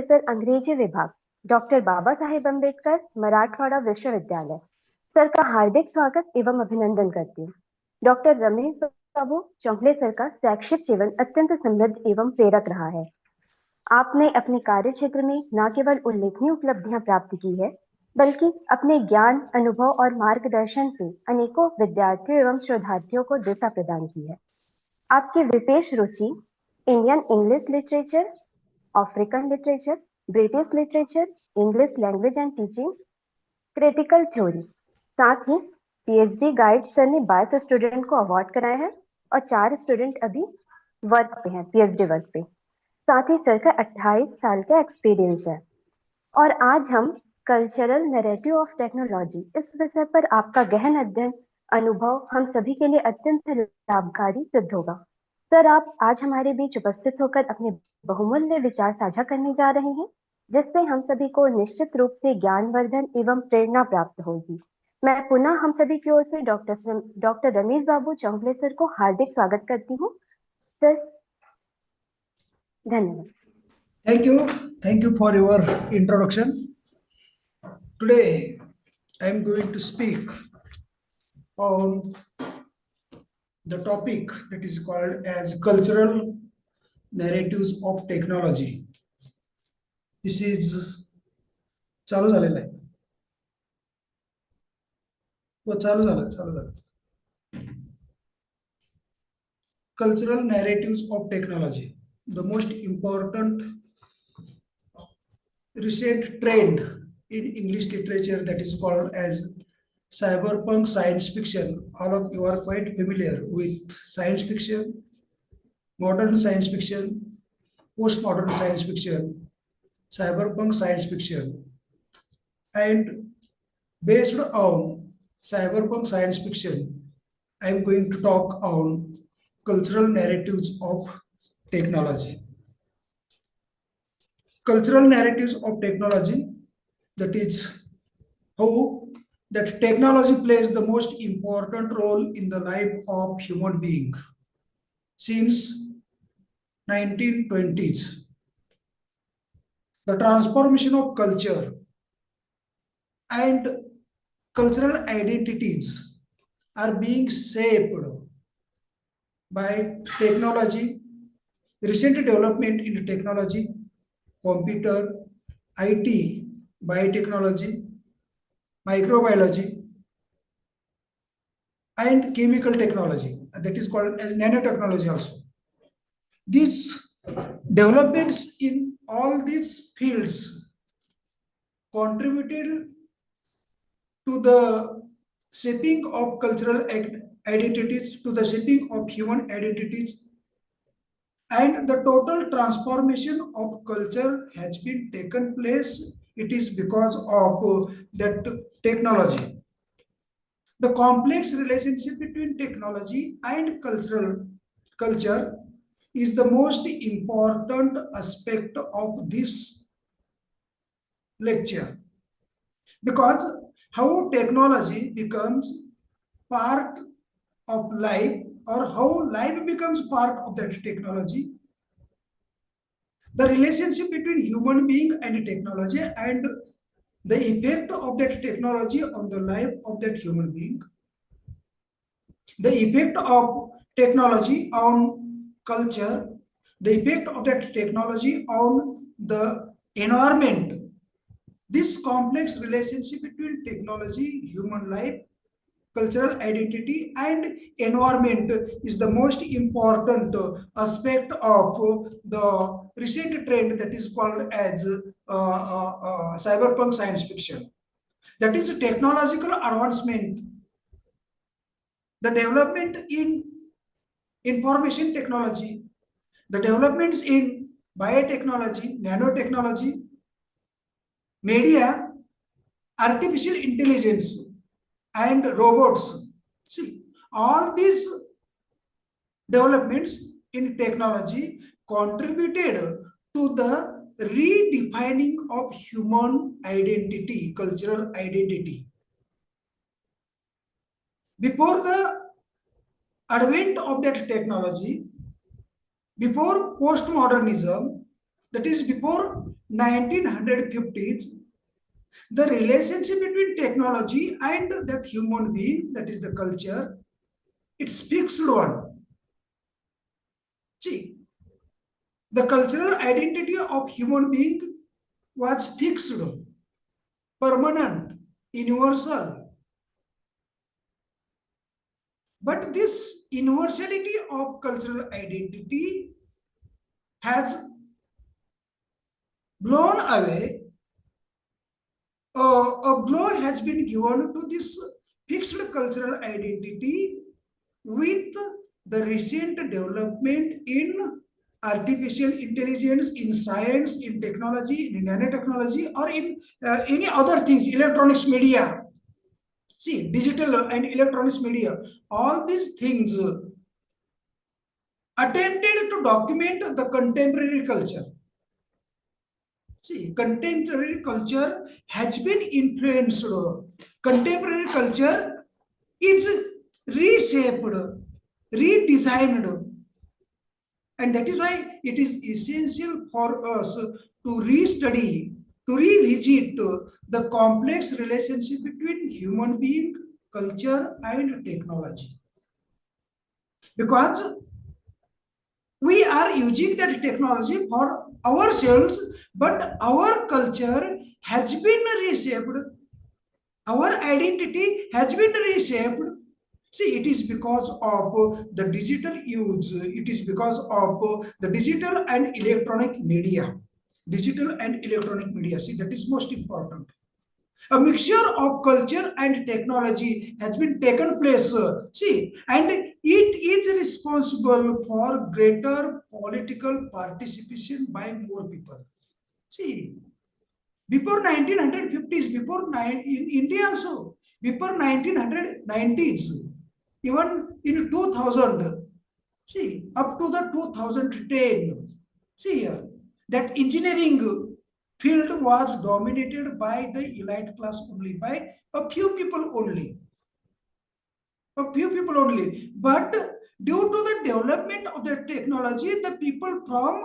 Professor अंग्रेजी विभाग, doctor Baba Saheb Ambedkar, Marathwada विश्वविद्यालय। सर का हार्दिक स्वागत एवं अभिनंदन करती हूँ। डॉक्टर रमेश बाबू चौगले सर का शैक्षिक जीवन अत्यंत समृद्ध एवं प्रेरक रहा है। आपने अपने कार्य क्षेत्र में न केवल उल्लेखनीय उपलब्धियां प्राप्त की है, बल्कि अपने ज्ञान, अनुभव और मार्गदर्शन से अनेकों विद्यार्थियों एवं शोधार्थियों को दिशा प्रदान की है। आपकी विशेष रुचि Indian English literature, African literature, British literature, English language and teaching, critical theory, साथ ही पीएचडी गाइड सर ने 22 स्टूडेंट को अवार्ड कराए हैं और 4 स्टूडेंट अभी वर्क पे हैं, पीएचडी वर्क पे। साथ ही सर का 28 साल का एक्सपीरियंस है। और आज हम कल्चरल नैरेटिव ऑफ टेक्नोलॉजी इस विषय पर आपका गहन अध्ययन अनुभव हम सभी के लिए अत्यंत लाभकारी सिद्ध होगा। सर, आप आज हमारे बीच उपस्थित होकर अपने बहुमूल्य विचार साझा करने जा रहे हैं, जिससे हम सभी को निश्चित रूप से ज्ञानवर्धन एवं प्रेरणा प्राप्त होगी। मैं पुनः हम सभी की ओर से डॉक्टर रमेश बाबू चौगले सर को हार्दिक स्वागत करती हूँ। सर, धन्यवाद। Thank you for your introduction. Today, I am going to speak on the topic that is called as cultural narratives of technology. This is चालू झालेला आहे. चालू झालं. Cultural narratives of technology. The most important recent trend in English literature that is called as cyberpunk science fiction. All of you are quite familiar with science fiction, modern science fiction, postmodern science fiction, cyberpunk science fiction. And based on cyberpunk science fiction, I am going to talk on cultural narratives of technology. Cultural narratives of technology, that is how that technology plays the most important role in the life of human being since 1920s. The transformation of culture and cultural identities are being shaped by technology, recent development in technology, computer, IT, biotechnology, microbiology, and chemical technology, that is called as nanotechnology also. These developments in all these fields contributed to the shaping of cultural identities, to the shaping of human identities, and the total transformation of culture has been taken place. It is because of that technology. The complex relationship between technology and culture is the most important aspect of this lecture, because how technology becomes part of life, or how life becomes part of that technology, the relationship between human being and technology, and the effect of that technology on the life of that human being, the effect of technology on culture, the effect of that technology on the environment. This complex relationship between technology, human life, cultural identity, and environment is the most important aspect of the recent trend that is called as cyberpunk science fiction. That is technological advancement, the development in information technology, the developments in biotechnology, nanotechnology, media, artificial intelligence, and robots. See, all these developments in technology contributed to the redefining of human identity, cultural identity. Before the advent of that technology, before postmodernism, that is before 1950s, the relationship between technology and that human being, that is the culture, it's fixed one. See, the cultural identity of human being was fixed, permanent, universal. But this universality of cultural identity has blown away. A blow has been given to this fixed cultural identity with the recent development in artificial intelligence, in science, in technology, in nanotechnology, or in any other things, electronics media. See, digital and electronics media, all these things attempted to document the contemporary culture. See, contemporary culture has been influenced. Contemporary culture is reshaped, redesigned. And that is why it is essential for us to restudy, to revisit the complex relationship between human being, culture, and technology. Because we are using that technology for ourselves, but our culture has been reshaped. Our identity has been reshaped. See, it is because of the digital use. It is because of the digital and electronic media. Digital and electronic media. See, that is most important. A mixture of culture and technology has been taken place. See, and it is responsible for greater political participation by more people. See, before 1950s, in India also, before 1990s, even in 2000, see, up to the 2010, see here, that engineering field was dominated by the elite class only, by a few people only. A few people only. But due to the development of the technology, the people from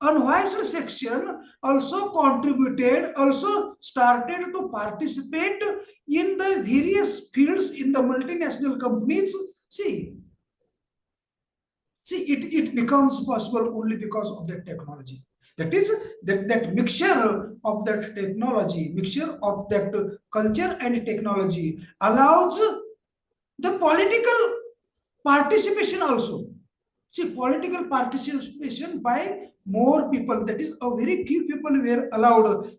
unwise section also contributed, also started to participate in the various fields in the multinational companies. See, it becomes possible only because of the technology. That is, that mixture of that technology, mixture of that culture and technology allows the political participation also. See, political participation by more people, that is a very few people were allowed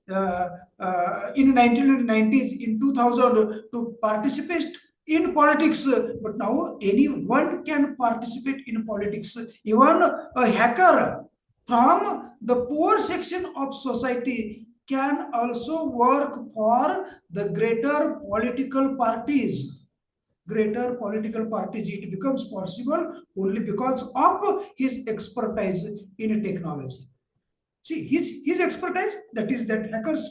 in 1990s, in 2000 to participate in politics, but now anyone can participate in politics. Even a hacker from the poor section of society can also work for the greater political parties. Greater political parties, it becomes possible only because of his expertise in technology. See, his expertise, that is that hacker's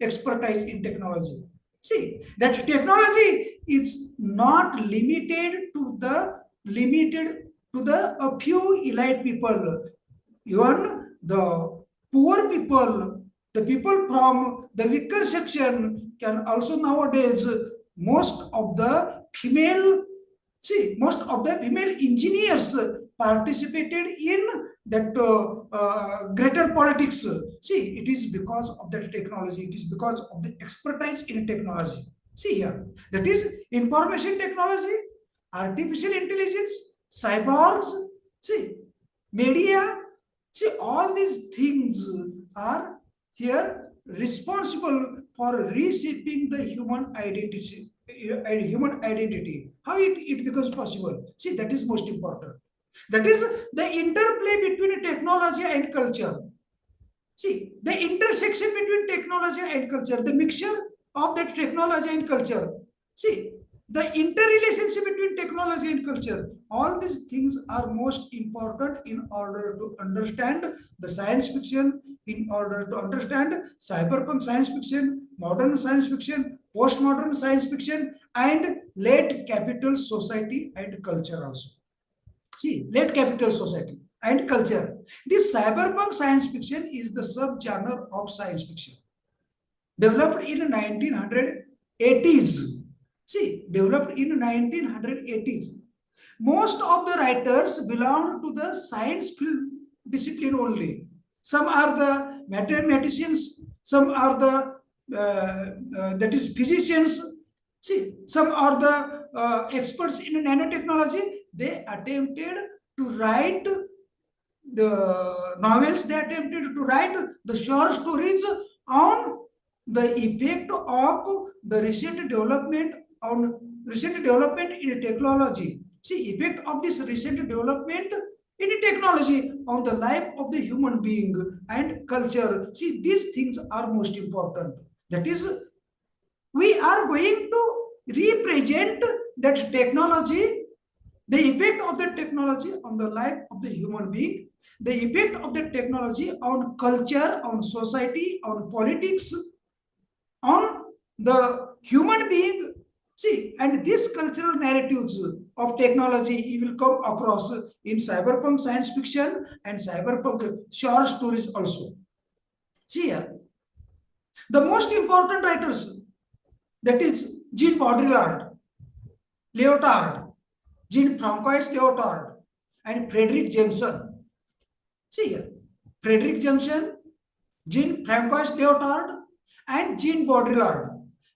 expertise in technology. See, that technology is not limited to a few elite people. Even the poor people, the people from the weaker section can also nowadays, most of the female engineers participated in that greater politics. See, it is because of that technology. It is because of the expertise in technology. See here, that is information technology, artificial intelligence, cyborgs, see, media. See, all these things are here responsible for reshaping the human identity. How it becomes possible? See, that is most important. That is the interplay between technology and culture. See, the intersection between technology and culture, the mixture of that technology and culture. See, the interrelationship between technology and culture, all these things are most important in order to understand the science fiction, in order to understand cyberpunk science fiction, modern science fiction, postmodern science fiction, and late capital society and culture also. See, late capital society and culture. This cyberpunk science fiction is the subgenre of science fiction developed in 1980s. See, developed in 1980s. Most of the writers belong to the science field discipline only. Some are the mathematicians, some are the that is physicians. See, some are the experts in nanotechnology. They attempted to write the novels. They attempted to write the short stories on the effect of the recent development in technology. See, effect of this recent development in technology on the life of the human being and culture. See, these things are most important. That is, we are going to represent that technology, the effect of the technology on the life of the human being, the effect of the technology on culture, on society, on politics, on the human being. See, and these cultural narratives of technology, you will come across in cyberpunk science fiction and cyberpunk short stories also. See here, the most important writers, that is Jean Baudrillard, Lyotard, Jean-Francois Lyotard, and Frederick Jameson. See here, Frederick Jameson, Jean-Francois Lyotard, and Jean Baudrillard.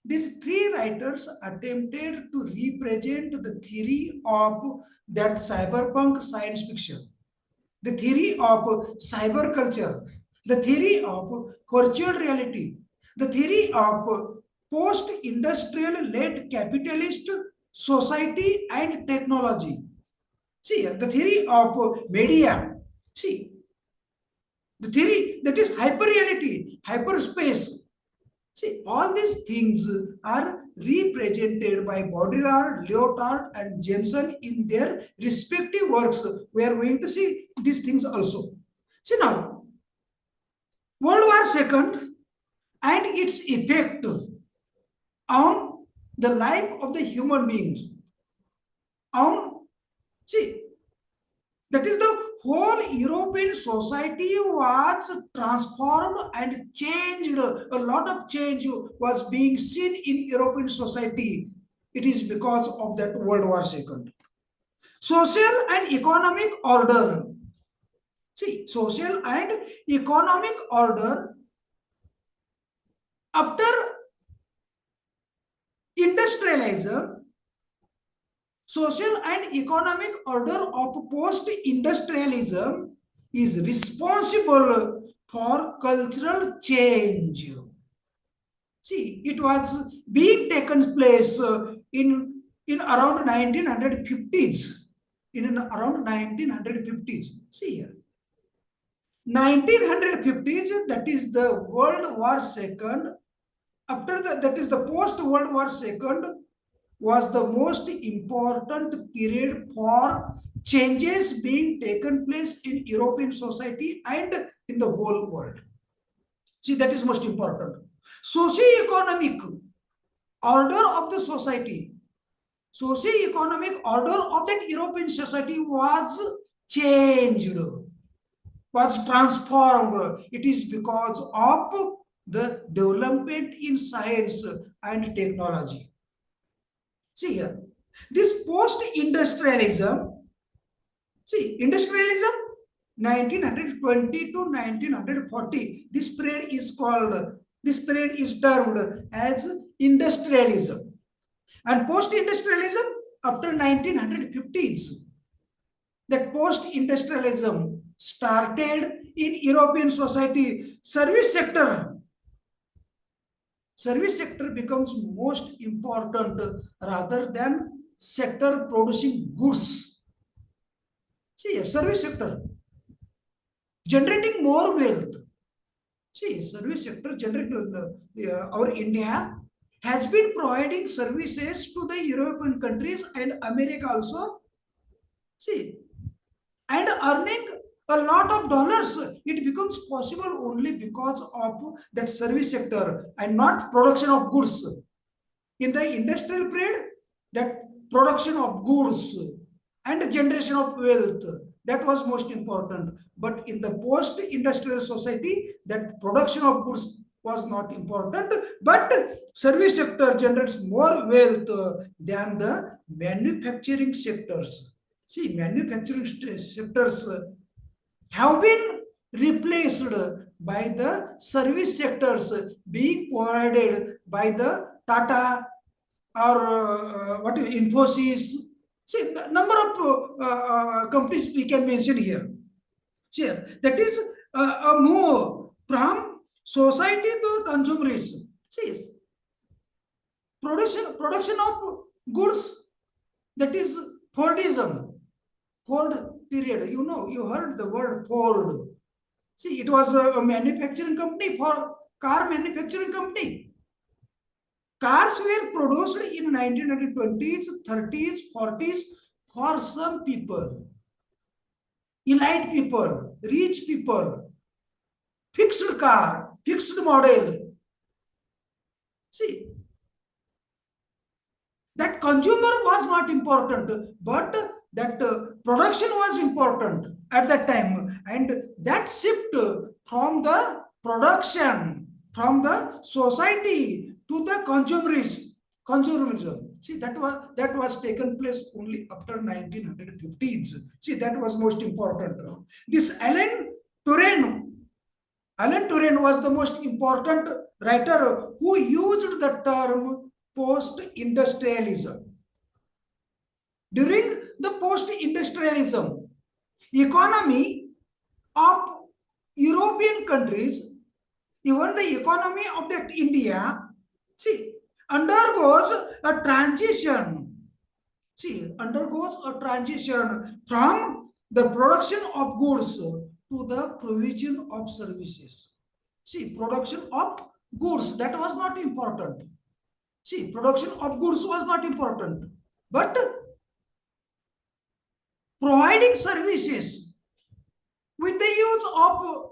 These three writers attempted to represent the theory of that cyberpunk science fiction, the theory of cyber culture, the theory of virtual reality, the theory of post-industrial led capitalist society and technology. See, the theory of media. See, the theory that is hyperreality, hyperspace. See, all these things are represented by Baudrillard, Lyotard, and Jameson in their respective works. We are going to see these things also. See now, World War II and its effect on the life of the human beings. See, that is the whole European society was transformed and changed. A lot of change was being seen in European society. It is because of that World War II. Social and economic order. See, social and economic order after industrialism. Social and economic order of post-industrialism is responsible for cultural change. See, it was being taken place in around 1950s. In around 1950s. See here. 1950s, that is the World War II. After that is the post-World War II, was the most important period for changes being taken place in European society and in the whole world. See, that is most important. Socio-economic order of the society, socio-economic order of that European society was changed, was transformed. It is because of the development in science and technology. See here, this post-industrialism, see, industrialism 1920 to 1940, this period is termed as industrialism. And post-industrialism after 1950s, that post-industrialism started in European society. Service sector becomes most important rather than sector producing goods. See here, service sector generating more wealth. See, service sector generating our India has been providing services to the European countries and America also. See, and earning a lot of dollars. It becomes possible only because of that service sector and not production of goods. In the industrial period, that production of goods and generation of wealth, That was most important. But in the post-industrial society, that production of goods was not important, but service sector generates more wealth than the manufacturing sectors. See, manufacturing sectors have been replaced by the service sectors being provided by the Tata or Infosys. See, the number of companies we can mention here. See, that is a move from society to consumerism. See, production of goods, that is Fordism. Ford period. You know, you heard the word Ford. See, it was a manufacturing company, for car manufacturing company. Cars were produced in 1920s, 30s, 40s for some people, elite people, rich people, fixed car, fixed model. See, that consumer was not important, but that production was important at that time. And that shift from the production, from the society to the consumerism. See, that was taken place only after 1950s. See, that was most important. This Alan Turing was the most important writer who used the term post-industrialism. During the post-industrialism, economy of European countries, even the economy of that India, see, undergoes a transition. See, undergoes a transition from the production of goods to the provision of services. See, production of goods, that was not important. See, production of goods was not important, but providing services with the use of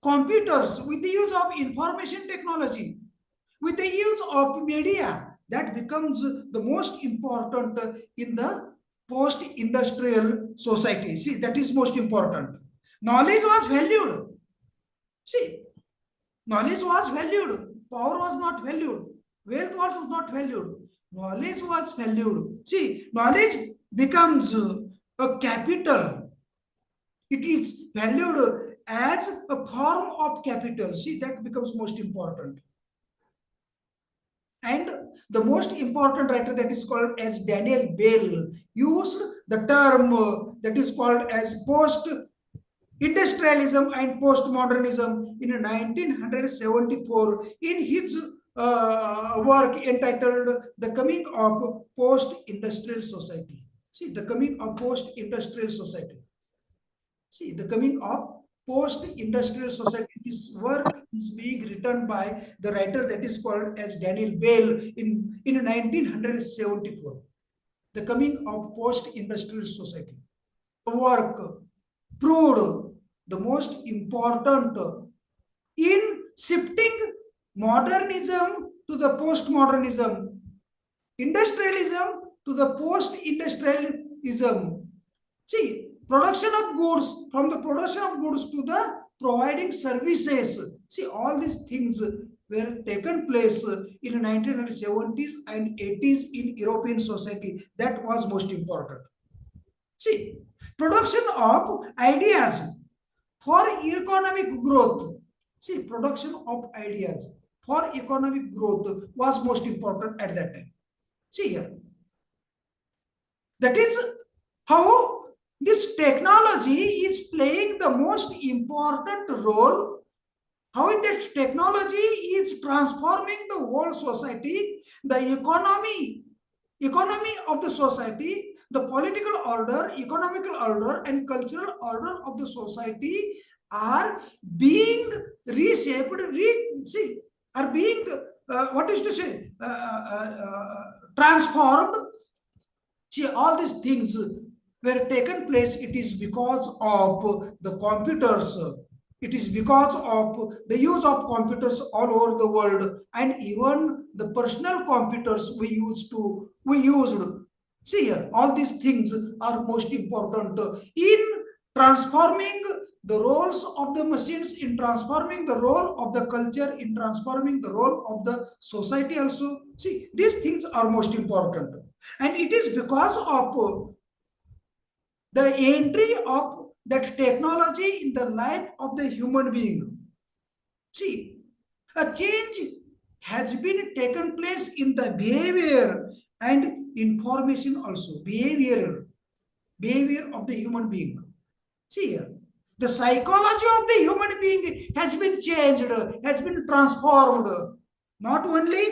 computers, with the use of information technology, with the use of media, that becomes the most important in the post-industrial society. See, that is most important. Knowledge was valued. See, knowledge was valued. Power was not valued. Wealth was not valued. Knowledge was valued. See, knowledge becomes a capital. It is valued as a form of capital. See, that becomes most important. And the most important writer, that is called as Daniel Bell, used the term that is called as post-industrialism and postmodernism in 1974 in his work entitled The Coming of Post-Industrial Society. See, the coming of post-industrial society. See, the coming of post-industrial society. This work is being written by the writer that is called as Daniel Bell in 1974. The coming of post-industrial society. The work proved the most important in shifting modernism to the postmodernism, industrialism to the post-industrialism. See, production of goods, from the production of goods to the providing services. See, all these things were taken place in 1970s and 80s in European society. That was most important. See, production of ideas for economic growth. See, production of ideas for economic growth was most important at that time. See here. That is how this technology is playing the most important role, how that technology is transforming the whole society, the economy of the society, the political order, economical order, and cultural order of the society are being reshaped, are being, transformed. See, all these things were taken place, it is because of the computers. It is because of the use of computers all over the world, and even the personal computers we used. See here, all these things are most important in transforming the roles of the machines, in transforming the role of the culture, in transforming the role of the society also. See, these things are most important. And it is because of the entry of that technology in the life of the human being. See, a change has been taken place in the behavior and information also, behavior of the human being. See here, the psychology of the human being has been changed, has been transformed. Not only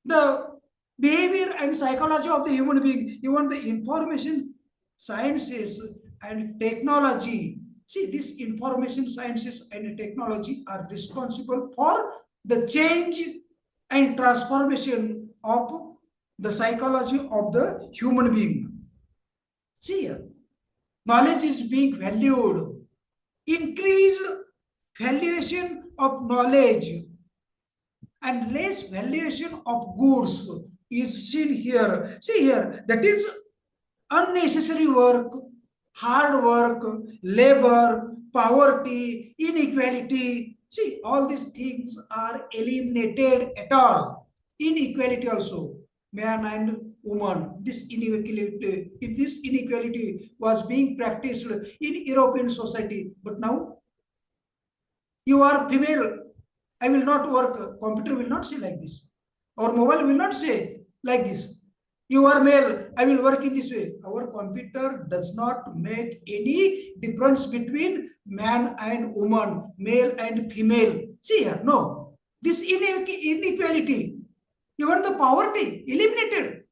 the behavior and psychology of the human being, even the information sciences and technology. See, this information sciences and technology are responsible for the change and transformation of the psychology of the human being. See here, knowledge is being valued, increased valuation of knowledge and less valuation of goods is seen here. See here, that is unnecessary work, hard work, labor, poverty, inequality. See, all these things are eliminated at all. Inequality also, man and woman. This inequality was being practiced in European society, but now you are female, I will not work. Computer will not say like this, or mobile will not say like this. You are male, I will work in this way. Our computer does not make any difference between man and woman, male and female. See here, no. This inequality, even the poverty, eliminated.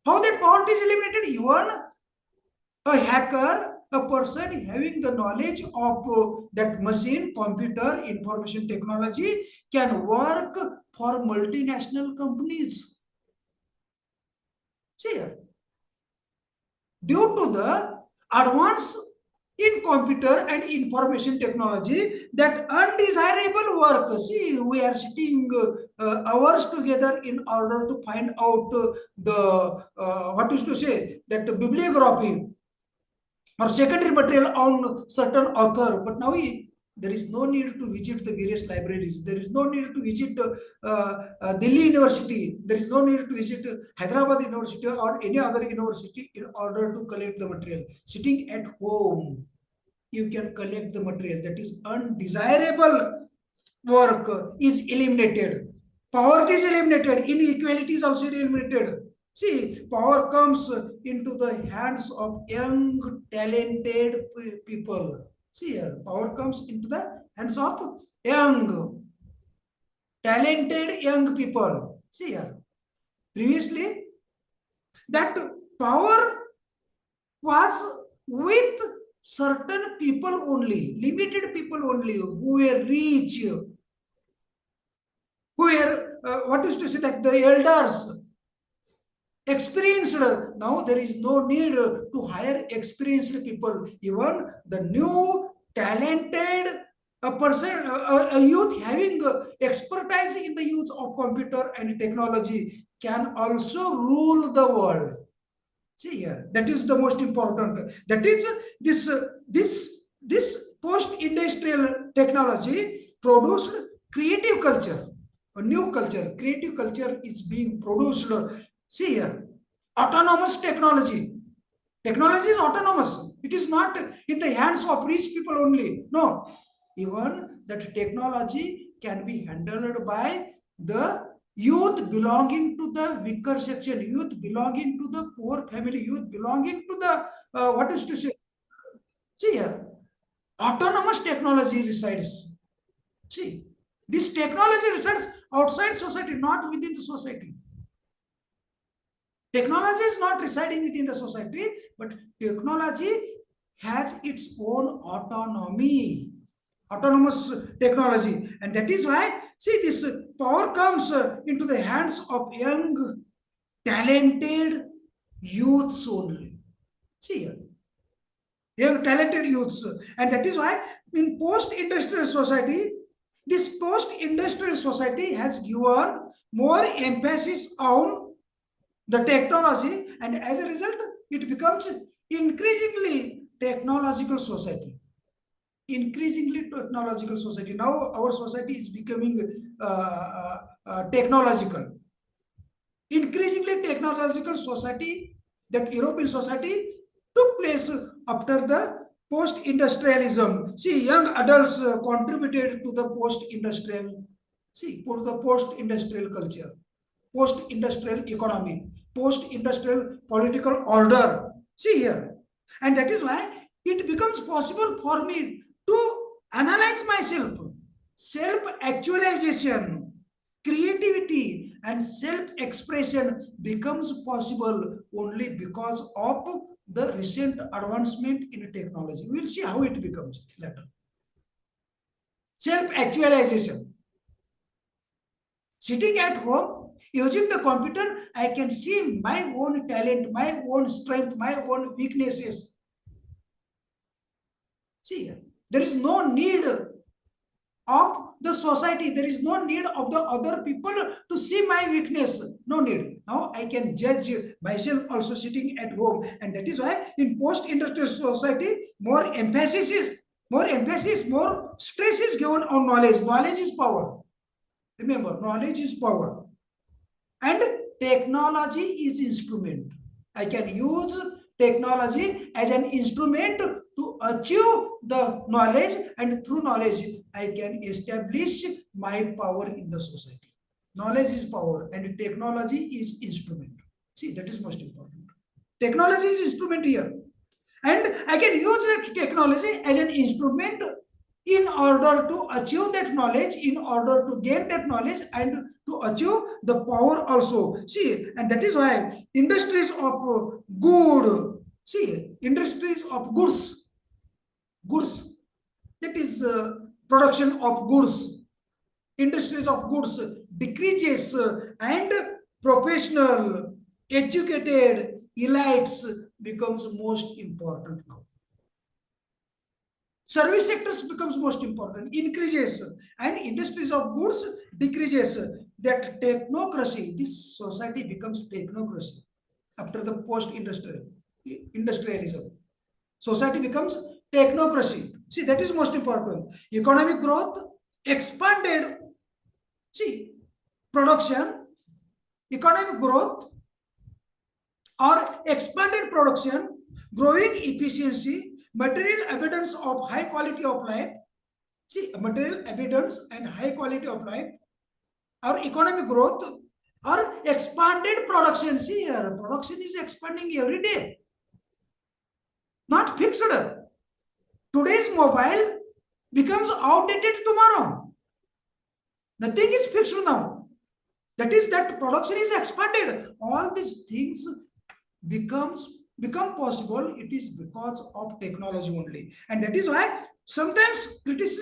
How that poverty is eliminated? Even a hacker, a person having the knowledge of that machine, computer, information technology can work for multinational companies. See here, due to the advance in computer and information technology, that undesirable work, see, we are sitting hours together in order to find out what is to say, that bibliography or secondary material on certain author, but now there is no need to visit the various libraries. There is no need to visit Delhi University. There is no need to visit Hyderabad University or any other university in order to collect the material. Sitting at home, you can collect the material. That is undesirable work is eliminated. Poverty is eliminated. Inequality is also eliminated. See, power comes into the hands of young, talented people. See here, power comes into the hands of young, talented young people. See here, previously, that power was with certain people only, limited people only, who were rich, who were, what is to say, that the elders, experienced. Now there is no need to hire experienced people. Even the new talented a youth having expertise in the use of computer and technology can also rule the world. See here, that is the most important. That is this post-industrial technology produced creative culture, a new culture. Creative culture is being produced. See here, autonomous technology. Technology is autonomous. It is not in the hands of rich people only. No, even that technology can be handled by the youth belonging to the weaker section, youth belonging to the poor family, youth belonging to the, what is to say? See here, autonomous technology resides. See, this technology resides outside society, not within the society. Technology is not residing within the society, but technology has its own autonomy, autonomous technology. And that is why, see, this power comes into the hands of young, talented youths only. See here, young, talented youths. And that is why in post-industrial society, this post-industrial society has given more emphasis on the technology, and as a result, it becomes increasingly technological society. Increasingly technological society. Now our society is becoming technological. Increasingly technological society, that European society took place after the post-industrialism. See, young adults contributed to the post-industrial, for the post-industrial culture, post-industrial economy, post-industrial political order. See here. And that is why it becomes possible for me to analyze myself, self-actualization, creativity and self-expression becomes possible only because of the recent advancement in technology. We will see how it becomes later. Self-actualization. Sitting at home, using the computer, I can see my own talent, my own strength, my own weaknesses. See, there is no need of the society, there is no need of the other people to see my weakness. No need. Now I can judge myself also sitting at home, and that is why in post-industrial society more emphasis, more stress is given on knowledge. Knowledge is power. Remember, knowledge is power, and technology is instrument. I can use technology as an instrument to achieve the knowledge, and through knowledge I can establish my power in the society. Knowledge is power and technology is instrument. See, that is most important. Technology is instrument here, and I can use that technology as an instrument in order to achieve that knowledge, in order to gain that knowledge and to achieve the power also. See, and that is why industries of good, see, industries of goods, that is production of goods, industries of goods decreases, and professional, educated elites becomes most important now. Service sectors becomes most important, increases, and industries of goods decreases. That technocracy, this society becomes technocracy after the post-industrialism. Society becomes technocracy. See, that is most important. Economic growth, expanded, see, production, economic growth or expanded production, growing efficiency, material evidence of high quality of life. See, material evidence and high quality of life, or economic growth, or expanded production. See here, production is expanding every day, not fixed. Today's mobile becomes outdated tomorrow. Nothing is fixed now. That is, that production is expanded. All these things become possible. It is because of technology only, and that is why sometimes critics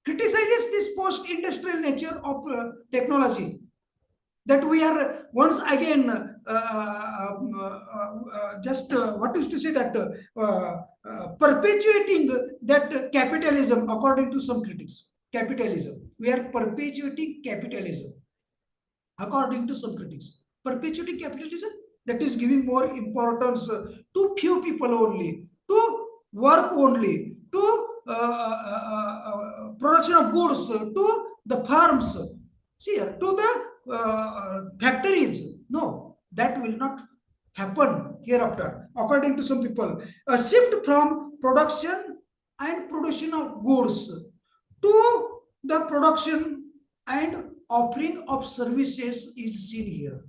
criticizes this post-industrial nature of technology, that we are once again what used to say that perpetuating that capitalism. According to some critics, capitalism, we are perpetuating capitalism. According to some critics, perpetuating capitalism, that is giving more importance to few people only, to work only, to production of goods, to the farms, see, to the factories. No, that will not happen hereafter. According to some people, a shift from production and production of goods to the production and offering of services is seen here.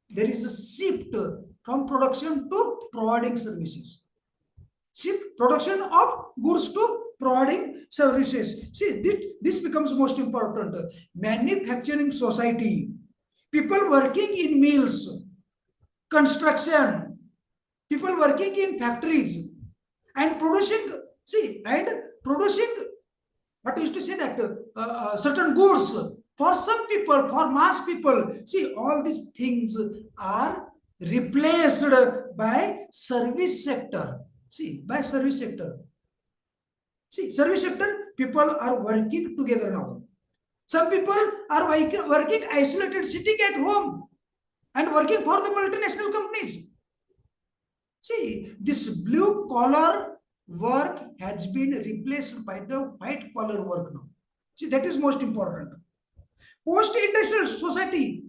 There is a shift from production to providing services. Shift production of goods to providing services. See, this becomes most important. Manufacturing society, people working in mills, construction, people working in factories and producing, see, and producing, what used to say that certain goods for some people, for mass people. See, all these things are replaced by service sector. See, by service sector. See, service sector, people are working together now. Some people are working isolated, sitting at home and working for the multinational companies. See, this blue collar work has been replaced by the white collar work now. See, that is most important. Post-industrial society,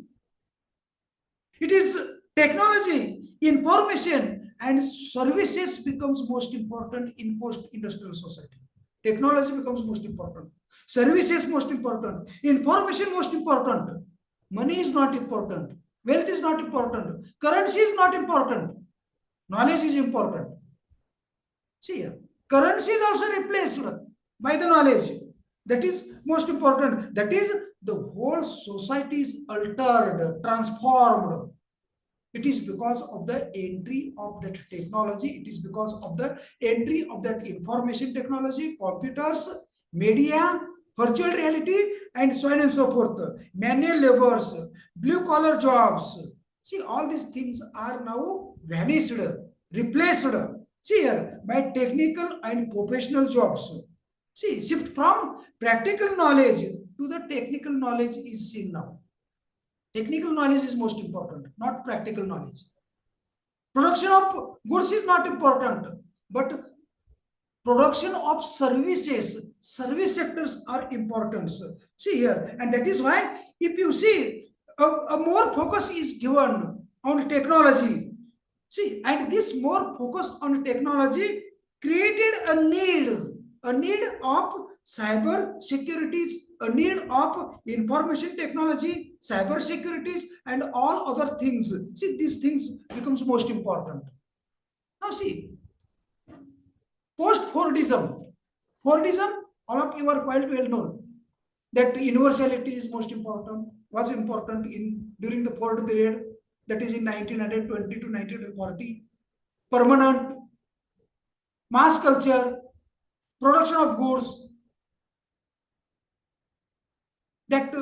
it is technology, information, and services becomes most important in post-industrial society. Technology becomes most important. Services most important. Information most important. Money is not important. Wealth is not important. Currency is not important. Knowledge is important. See here, currency is also replaced by the knowledge. That is most important. That is, the whole society is altered, transformed. It is because of the entry of that technology. It is because of the entry of that information technology, computers, media, virtual reality, and so on and so forth. Manual labors, blue collar jobs. See, all these things are now vanished, replaced. See here, by technical and professional jobs. See, shift from practical knowledge to the technical knowledge is seen now. Technical knowledge is most important, not practical knowledge. Production of goods is not important, but production of services, service sectors are important. See here, and that is why if you see, a more focus is given on technology. See, and this more focus on technology created a need of cyber securities, a need of information technology, cyber securities, and all other things. See, these things becomes most important. Now see, post-Fordism. Fordism, all of you are quite well known that universality is most important, was important in during the Ford period, that is in 1920 to 1940. Permanent, mass culture, production of goods, that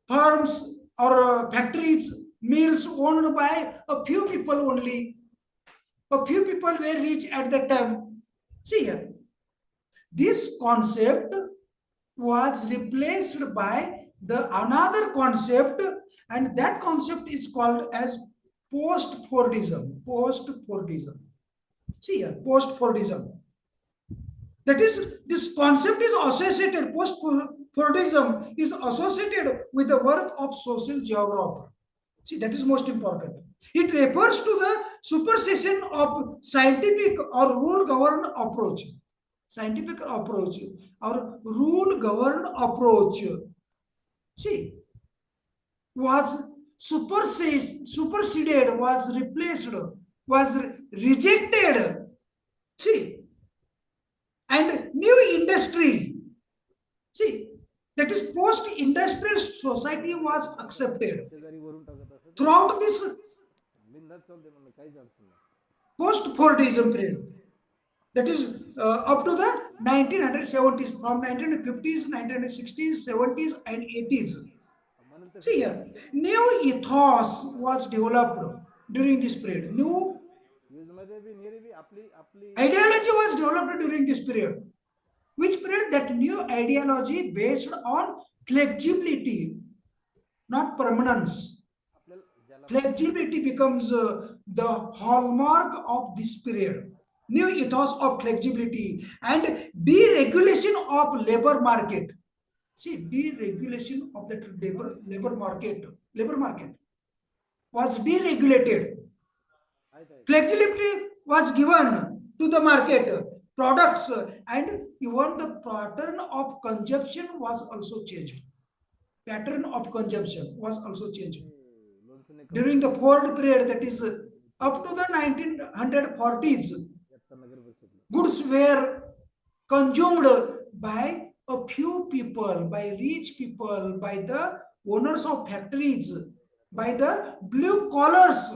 firms or factories, mills owned by a few people only. A few people were rich at that time. See here, this concept was replaced by the another concept, and that concept is called as post-Fordism. Post-Fordism. See here, post-Fordism. That is, this concept is associated, post-Fordism is associated with the work of social geographer. See, that is most important. It refers to the supersession of scientific or rule-governed approach. Scientific approach or rule-governed approach. See, was superseded, was replaced, was rejected. See, and new industry. See, that is post-industrial society was accepted. Throughout this post-Fordism period, that is up to the 1970s, from 1950s, 1960s, 70s, and 80s. See here, new ethos was developed during this period. New ideology was developed during this period. Which period? That new ideology based on flexibility, not permanence. Flexibility becomes the hallmark of this period. New ethos of flexibility and deregulation of labor market. See, deregulation of the labor market was deregulated. Flexibility was given to the market, products, and even the pattern of consumption was also changed. Pattern of consumption was also changed. During the Ford period, that is up to the 1940s, goods were consumed by a few people, by rich people, by the owners of factories, by the blue collars.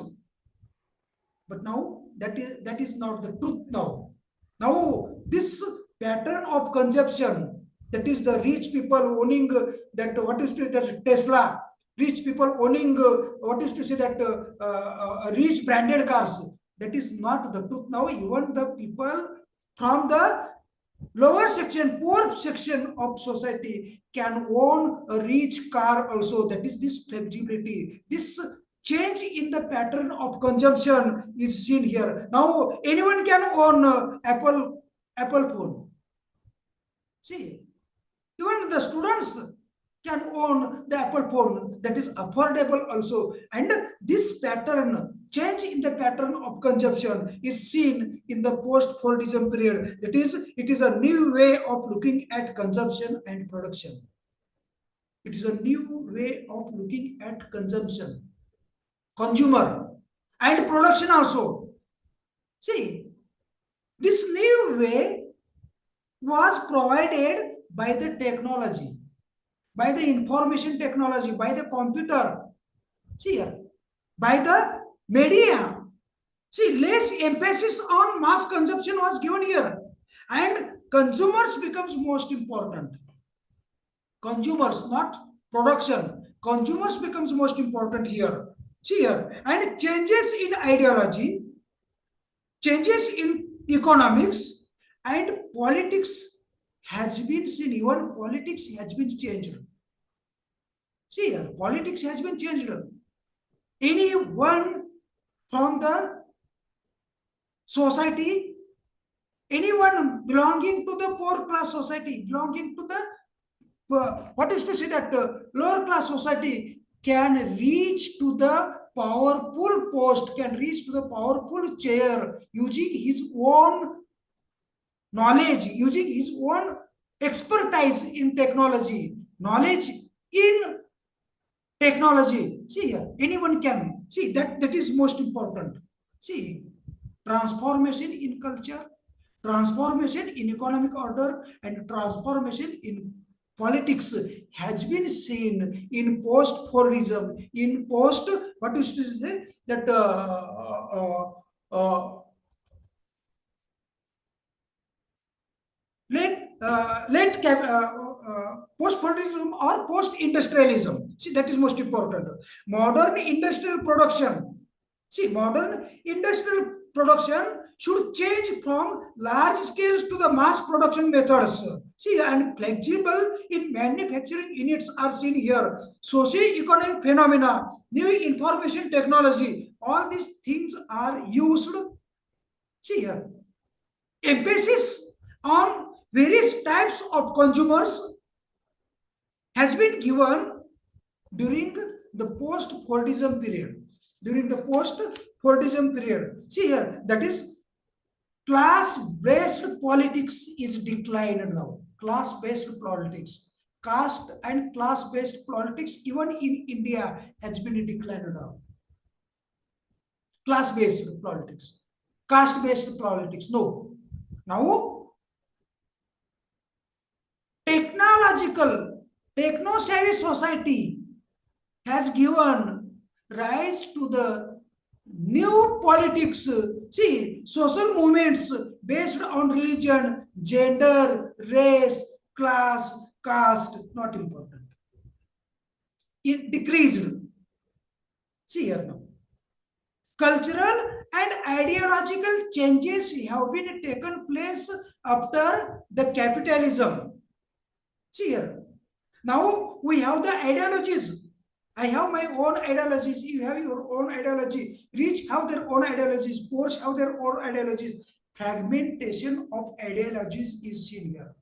But now that is not the truth now. Now this pattern of consumption, that is the rich people owning that, what is to that Tesla, rich people owning what is to say that rich branded cars, that is not the truth now. Even the people from the lower section, poor section of society can own a rich car also. That is this flexibility. This change in the pattern of consumption is seen here. Now anyone can own Apple phone. See, even the students can own the Apple phone that is affordable also. And this pattern, change in the pattern of consumption is seen in the post-Fordism period. That is, it is a new way of looking at consumption and production. It is a new way of looking at consumption, consumer, and production also. See, this new way was provided by the technology, by the information technology, by the computer, see here, by the media. See, less emphasis on mass consumption was given here, and consumers becomes most important. Consumers, not production. Consumers becomes most important here. See here, and changes in ideology, changes in economics and politics has been seen. Even politics has been changed. See here, politics has been changed. Anyone from the society, anyone belonging to the poor class society, belonging to the what is to say that lower class society can reach to the powerful post, can reach to the powerful chair using his own knowledge, using his own expertise in technology, knowledge in technology. See here, anyone can. See, that is most important. See, transformation in culture, transformation in economic order, and transformation in politics has been seen in post-Fordism, in post, what is to say, that post-Fordism or post-industrialism. See, that is most important. Modern industrial production. See, modern industrial production should change from large scales to the mass production methods. See, and flexible in manufacturing units are seen here. Socio-economic phenomena, new information technology, all these things are used. See here, emphasis on various types of consumers has been given during the post-Fordism period. During the post-Fordism period. See here, that is class-based politics is declined now. Class-based politics. Caste and class-based politics, even in India, has been declined now. Class-based politics. Caste-based politics, no. Now, technological, techno-savvy society has given rise to the new politics. See, social movements based on religion, gender, race, class, caste, not important. It decreased. See here now. Cultural and ideological changes have been taken place after the capitalism. See here. Now we have the ideologies. I have my own ideologies. You have your own ideology. Rich have their own ideologies. Poor have their own ideologies. Fragmentation of ideologies is seen here,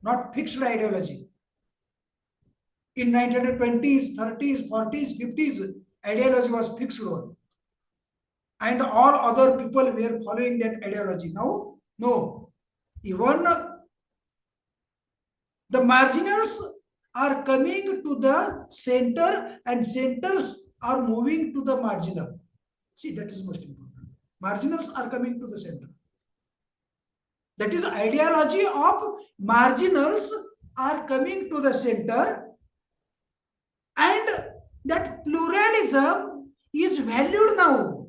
not fixed ideology. In 1920s, 30s, 40s, 50s, ideology was fixed one. And all other people were following that ideology. Now, no. Even the marginals are coming to the center and centers are moving to the marginal. See, that is most important. Marginals are coming to the center. That is ideology of marginals are coming to the center, and that pluralism is valued now.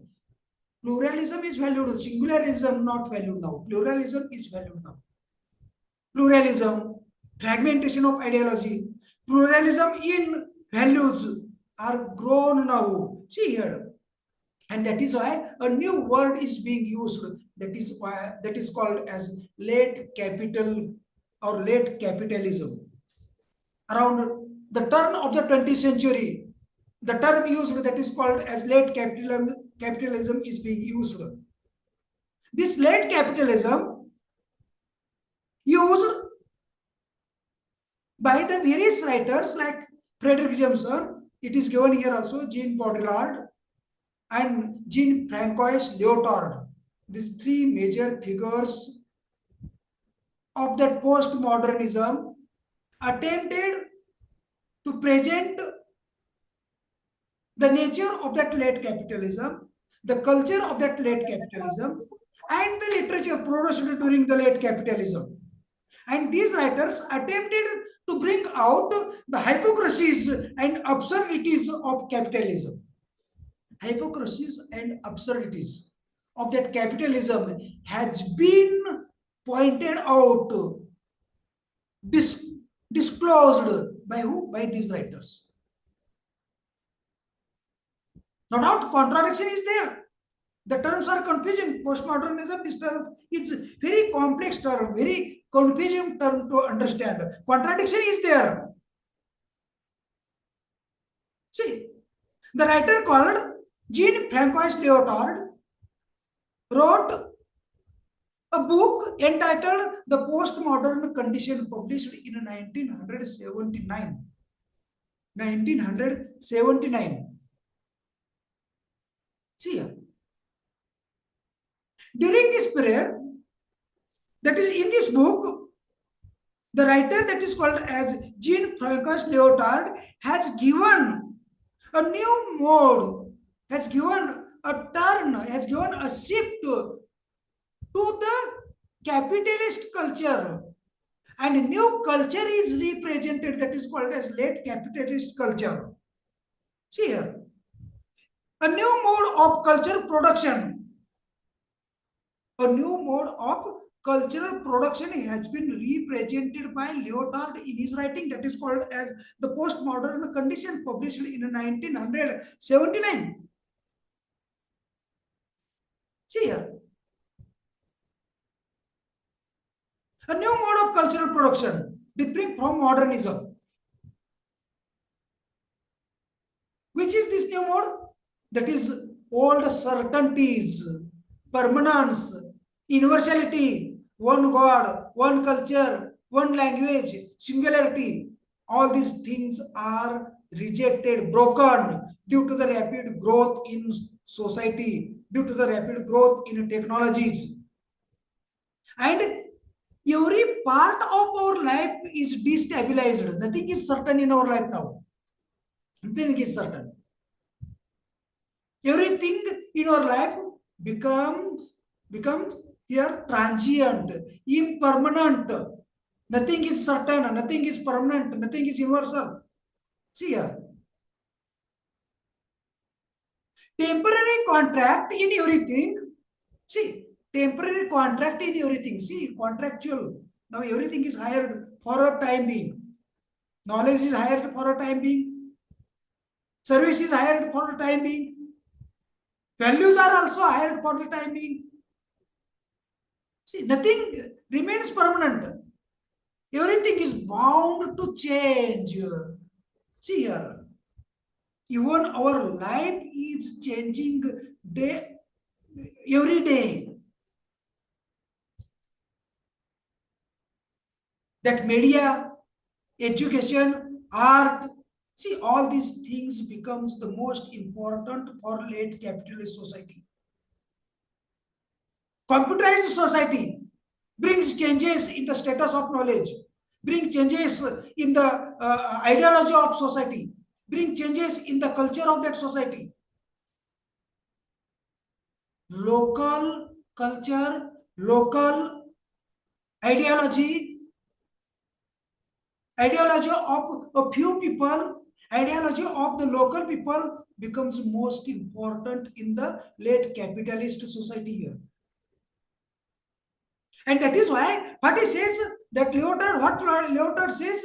Pluralism is valued. Singularism not valued now. Pluralism is valued now. Pluralism, fragmentation of ideology, pluralism in values are grown now. See here. And that is why a new word is being used. That is called as late capital or late capitalism. Around the turn of the 20th century, the term used that is called as late capitalism is being used. This late capitalism used by the various writers like Frederick Jameson, it is given here also, Jean Baudrillard and Jean-Francois Lyotard. These three major figures of that postmodernism attempted to present the nature of that late capitalism, the culture of that late capitalism, and the literature produced during the late capitalism. And these writers attempted to bring out the hypocrisies and absurdities of capitalism. Hypocrisies and absurdities of that capitalism has been pointed out, disclosed by who? By these writers. No doubt contradiction is there. The terms are confusing. Postmodernism, this term, it's very complex term, very confusing term to understand. Contradiction is there. See, the writer called Jean-Francois Lyotard wrote a book entitled The Postmodern Condition, published in 1979. 1979. See here. During this period, that is in this book, the writer that is called as Jean-Francois Lyotard has given a new mode, has given a turn, has given a shift to the capitalist culture, and a new culture is represented that is called as late capitalist culture. See here, a new mode of culture production. A new mode of cultural production has been represented by Lyotard in his writing that is called as The Postmodern Condition, published in 1979. See here. A new mode of cultural production differing from modernism. Which is this new mode? That is old certainties, permanence, universality, one God, one culture, one language, singularity. All these things are rejected, broken due to the rapid growth in society, due to the rapid growth in technologies. And every part of our life is destabilized. Nothing is certain in our life now. Nothing is certain. Everything in our life becomes here transient, impermanent. Nothing is certain, nothing is permanent, nothing is universal. See here. Temporary contract in everything. See, temporary contract in everything. See, contractual. Now everything is hired for a time being. Knowledge is hired for a time being. Service is hired for a time being. Values are also hired for the time being. See, nothing remains permanent. Everything is bound to change. See here. Even our life is changing every day. That media, education, art, see, all these things becomes the most important for late capitalist society. Computerized society brings changes in the status of knowledge, bring changes in the ideology of society, bring changes in the culture of that society. Local culture, local ideology of a few people, ideology of the local people becomes most important in the late capitalist society here. And that is why what he says, that Lyotard says,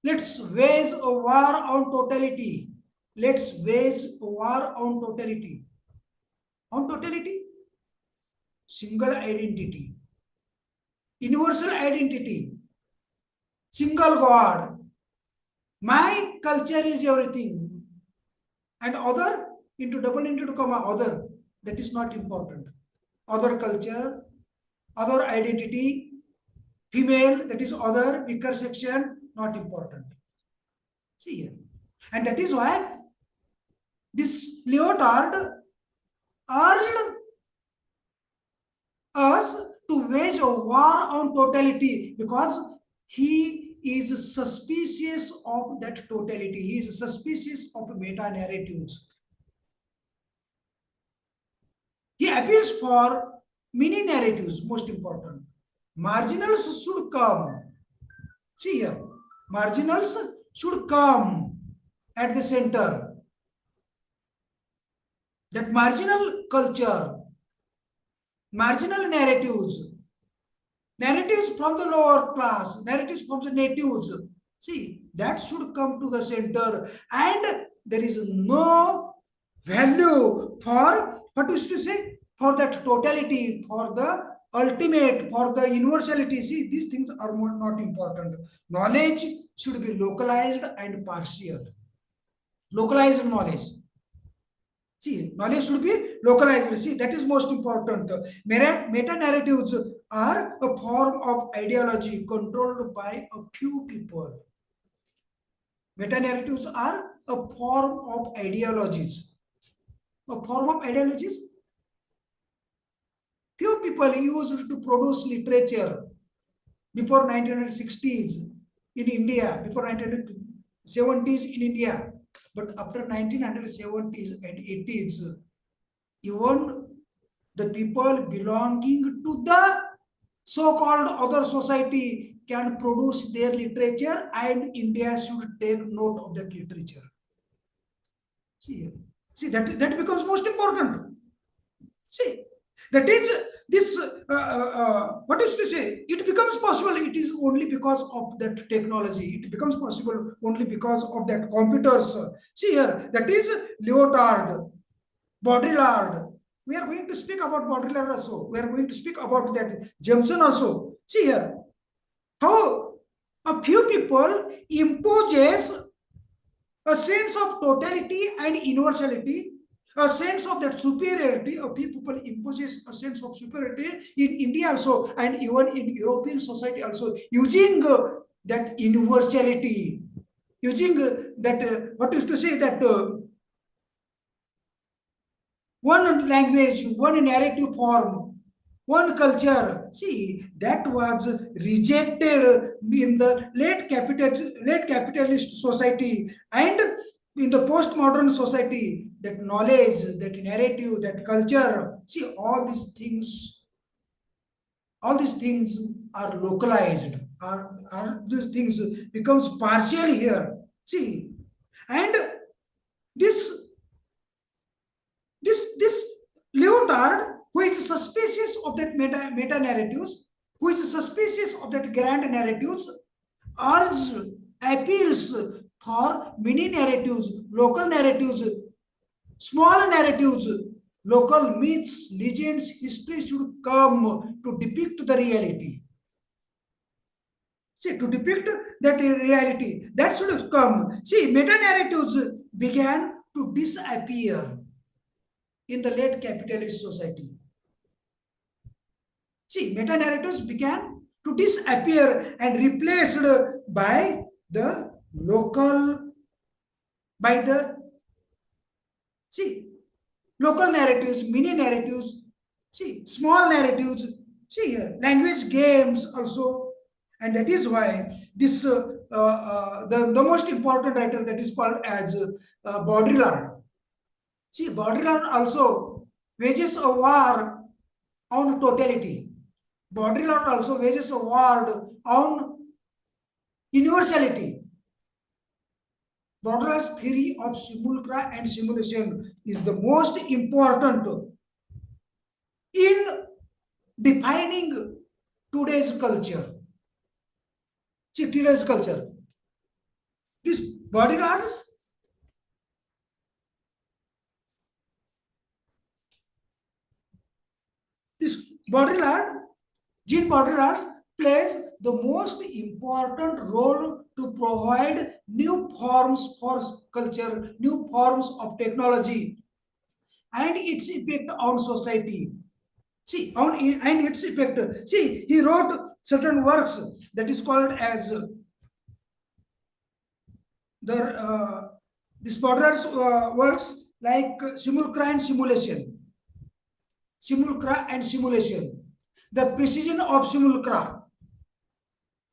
let's wage a war on totality. Let's wage a war on totality. On totality, single identity, universal identity, single God. My culture is everything. and other into double into comma other, that is not important. Other culture, other identity, female, that is other, weaker section, not important. See here. And that is why this Lyotard urged us to wage a war on totality, because he is suspicious of that totality. He is suspicious of meta narratives. He appeals for mini narratives, most important. Marginals should come. See here, marginals should come at the center. That marginal culture, marginal narratives, narratives from the lower class, narratives from the natives, see, that should come to the center. And there is no value for, what is to say, for that totality, for the ultimate, for the universality. See, these things are not important. Knowledge should be localized and partial. Localized knowledge. See, knowledge should be localized. See, that is most important. Meta-narratives are a form of ideology controlled by a few people. Meta-narratives are a form of ideologies. A form of ideologies. Few people used to produce literature before 1960s in India, before 1970s in India. But after 1970s and 80s, even the people belonging to the so-called other society can produce their literature, and India should take note of that literature. See that becomes most important. See, that is this, what is to say, it becomes possible, it is only because of that technology. It becomes possible only because of that computers. See here, that is Lyotard, Baudrillard. We are going to speak about Baudrillard also. We are going to speak about that Jameson also. See here, how a few people imposes a sense of totality and universality, a sense of that superiority. A few people imposes a sense of superiority in India also, and even in European society also, using that universality, using that, what is to say, that one language, one narrative form, one culture. See, that was rejected in the late capitalist society, and in the postmodern society. That knowledge, that narrative, that culture, see, all these things are localized, these things becomes partial here. See, and this Lyotard, who is suspicious of that meta narratives, who is suspicious of that grand narratives, appeals for mini narratives, local narratives, small narratives, local myths, legends, history should come to depict the reality. See, to depict that reality, that should come. See, meta narratives began to disappear in the late capitalist society. See, meta narratives began to disappear and replaced by the local, local narratives, mini narratives, see, small narratives, see here, language games also. And that is why this, the most important writer, that is called as Baudrillard. See, Baudrillard also wages a war on totality. Baudrillard also wages a war on universality. Baudrillard's theory of simulacra and simulation is the most important in defining today's culture. See, today's culture. This Baudrillard's Jean Baudrillard plays the most important role to provide new forms for culture, new forms of technology, and its effect on society. See, and its effect. See, he wrote certain works that is called as this Goddard's works like simulacra and simulation. Simulacra and simulation. The precision of simulacra.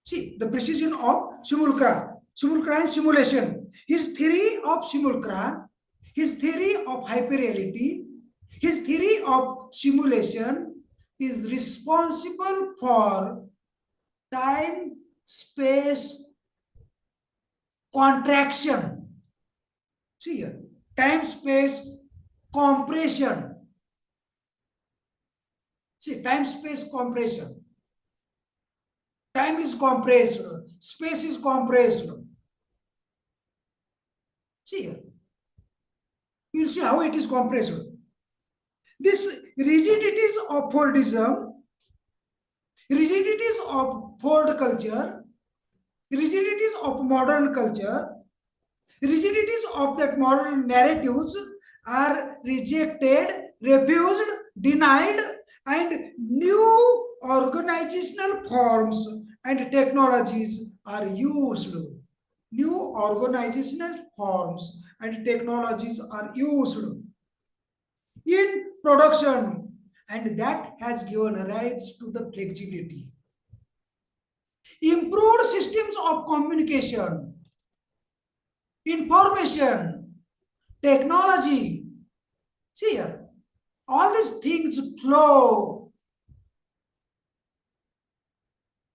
See, the precision of simulacra. Simulacra and simulation. His theory of simulacra, his theory of hyperreality, his theory of simulation is responsible for time space contraction. See here, time space compression. See, time space compression. Time is compressed, space is compressed. See here, you will see how it is compressed. This rigidities of Fordism, rigidities of Ford culture, rigidities of modern culture, rigidities of that modern narratives are rejected, refused, denied, and new organizational forms and technologies are used. New organizational forms and technologies are used in production, and that has given rise to the flexibility. Improved systems of communication, information, technology. See here, all these things flow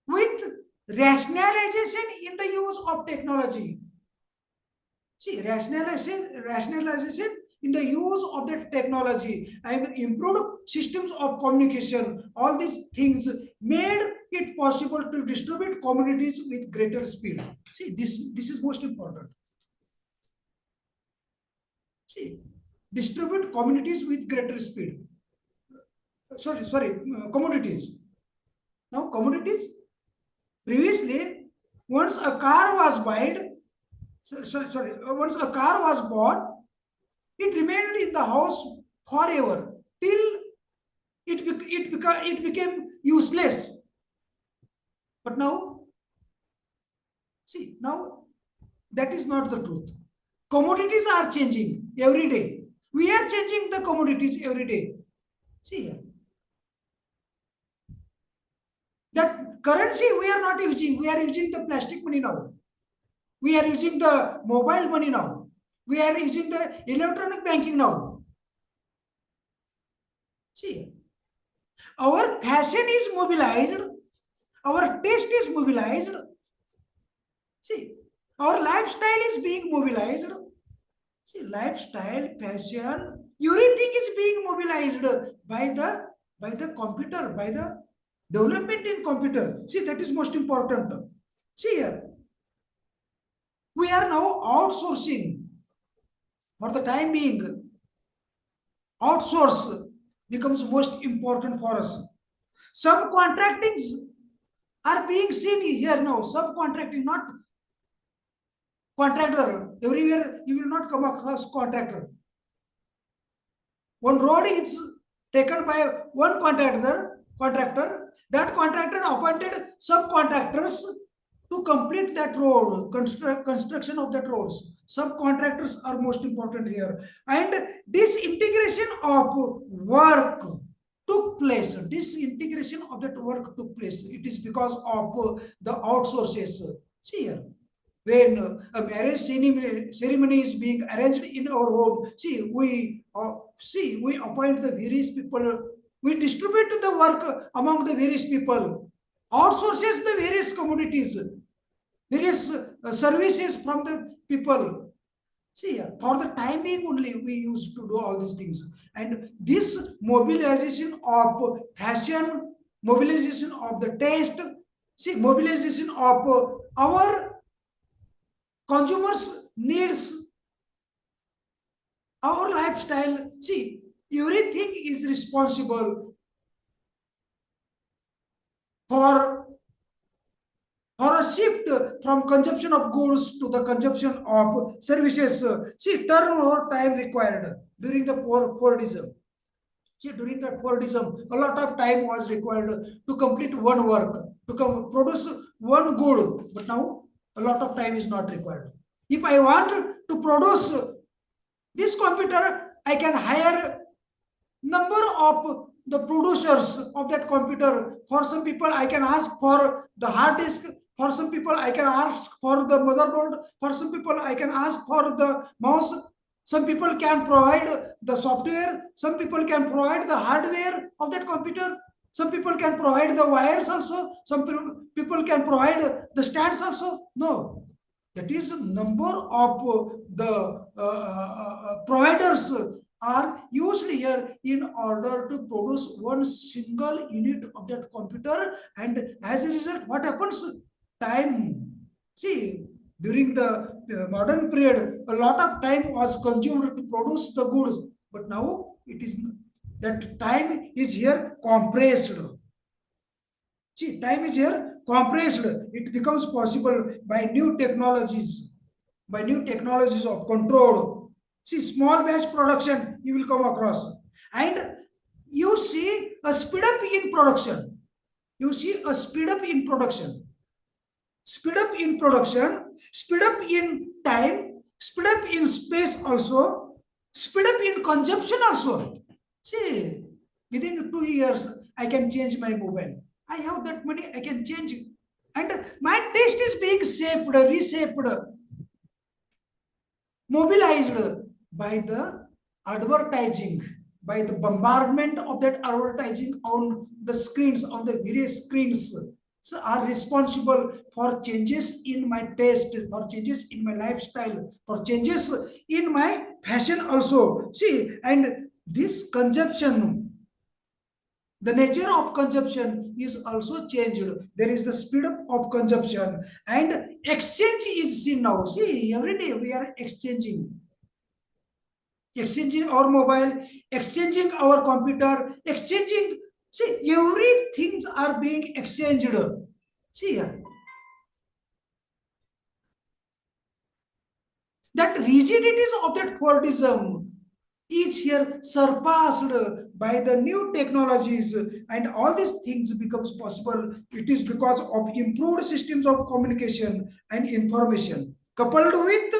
with rationalization in the use of technology. See, rationalization in the use of the technology and improved systems of communication. All these things made it possible to distribute communities with greater speed. See, this is most important. See, distribute communities with greater speed. Commodities. Now, commodities. Previously, once a car was once a car was bought, it remained in the house forever till it became useless. But now, see, now that is not the truth. Commodities are changing every day. We are changing the commodities every day. See here. That currency we are not using. We are using the plastic money now. We are using the mobile money now. We are using the electronic banking now. See, our fashion is mobilized. Our taste is mobilized. See, our lifestyle is being mobilized. See, lifestyle, fashion, everything is being mobilized by the computer, by the development in computer. See, that is most important. See here, we are now outsourcing. For the time being, outsource becomes most important for us. Subcontractings are being seen here now. Subcontracting, not contractor. Everywhere you will not come across contractor. One road is taken by one contractor. That contractor appointed subcontractors to complete that road, construction of that roads. Subcontractors are most important here. And disintegration of work took place. Disintegration of that work took place. It is because of the outsources. See here, when a marriage ceremony is being arranged in our home, we appoint the various people. We distribute the work among the various people. Outsources the various commodities, various services from the people. See, for the time being only we used to do all these things. And this mobilization of fashion, mobilization of the taste, mobilization of our consumers' needs, our lifestyle, everything is responsible for for a shift from consumption of goods to the consumption of services. See, turnover time required during the Fordism. See, during that Fordism, a lot of time was required to complete one work, to produce one good. But now, a lot of time is not required. If I want to produce this computer, I can hire number of the producers of that computer. For some people, I can ask for the hard disk. For some people, I can ask for the motherboard. For some people, I can ask for the mouse. Some people can provide the software. Some people can provide the hardware of that computer. Some people can provide the wires also. Some people can provide the stands also. No, that is number of the providers are used here in order to produce one single unit of that computer. And as a result, what happens? Time. See, during the modern period, a lot of time was consumed to produce the goods, but now it is that time is here compressed. See, time is here compressed. It becomes possible by new technologies of control. See, small batch production you will come across, and you see a speed up in production. You see a speed up in production. Speed up in production, speed up in time, speed up in space also, speed up in consumption also. See, within 2 years, I can change my mobile. I have that money, I can change it. And my taste is being shaped, reshaped, mobilized by the advertising, by the bombardment of that advertising on the screens, on the various screens. So are responsible for changes in my taste, for changes in my lifestyle, for changes in my fashion also. See, and this consumption, the nature of consumption is also changed. There is the speed up of consumption, and exchange is seen now. See, every day we are exchanging our mobile, exchanging our computer, exchanging. See, everything are being exchanged. See here. That rigidities of that Fordism is here surpassed by the new technologies, and all these things becomes possible. It is because of improved systems of communication and information, coupled with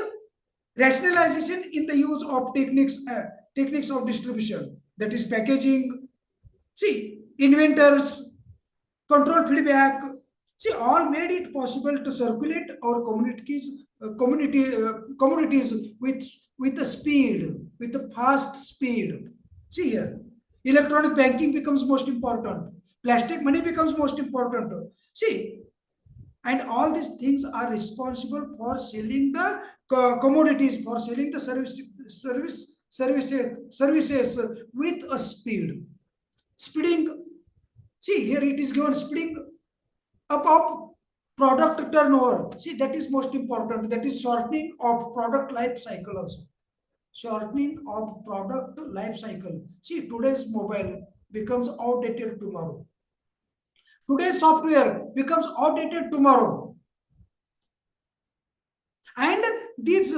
rationalization in the use of techniques of distribution, that is packaging. See, inventors, control feedback. See, all made it possible to circulate our communities with the speed, with the fast speed. See here, electronic banking becomes most important. Plastic money becomes most important. See, and all these things are responsible for selling the commodities, for selling the services with a speeding. See, here it is given speeding up of product turnover. See, that is most important. That is shortening of product life cycle also. Shortening of product life cycle. See, today's mobile becomes outdated tomorrow. Today's software becomes outdated tomorrow. And these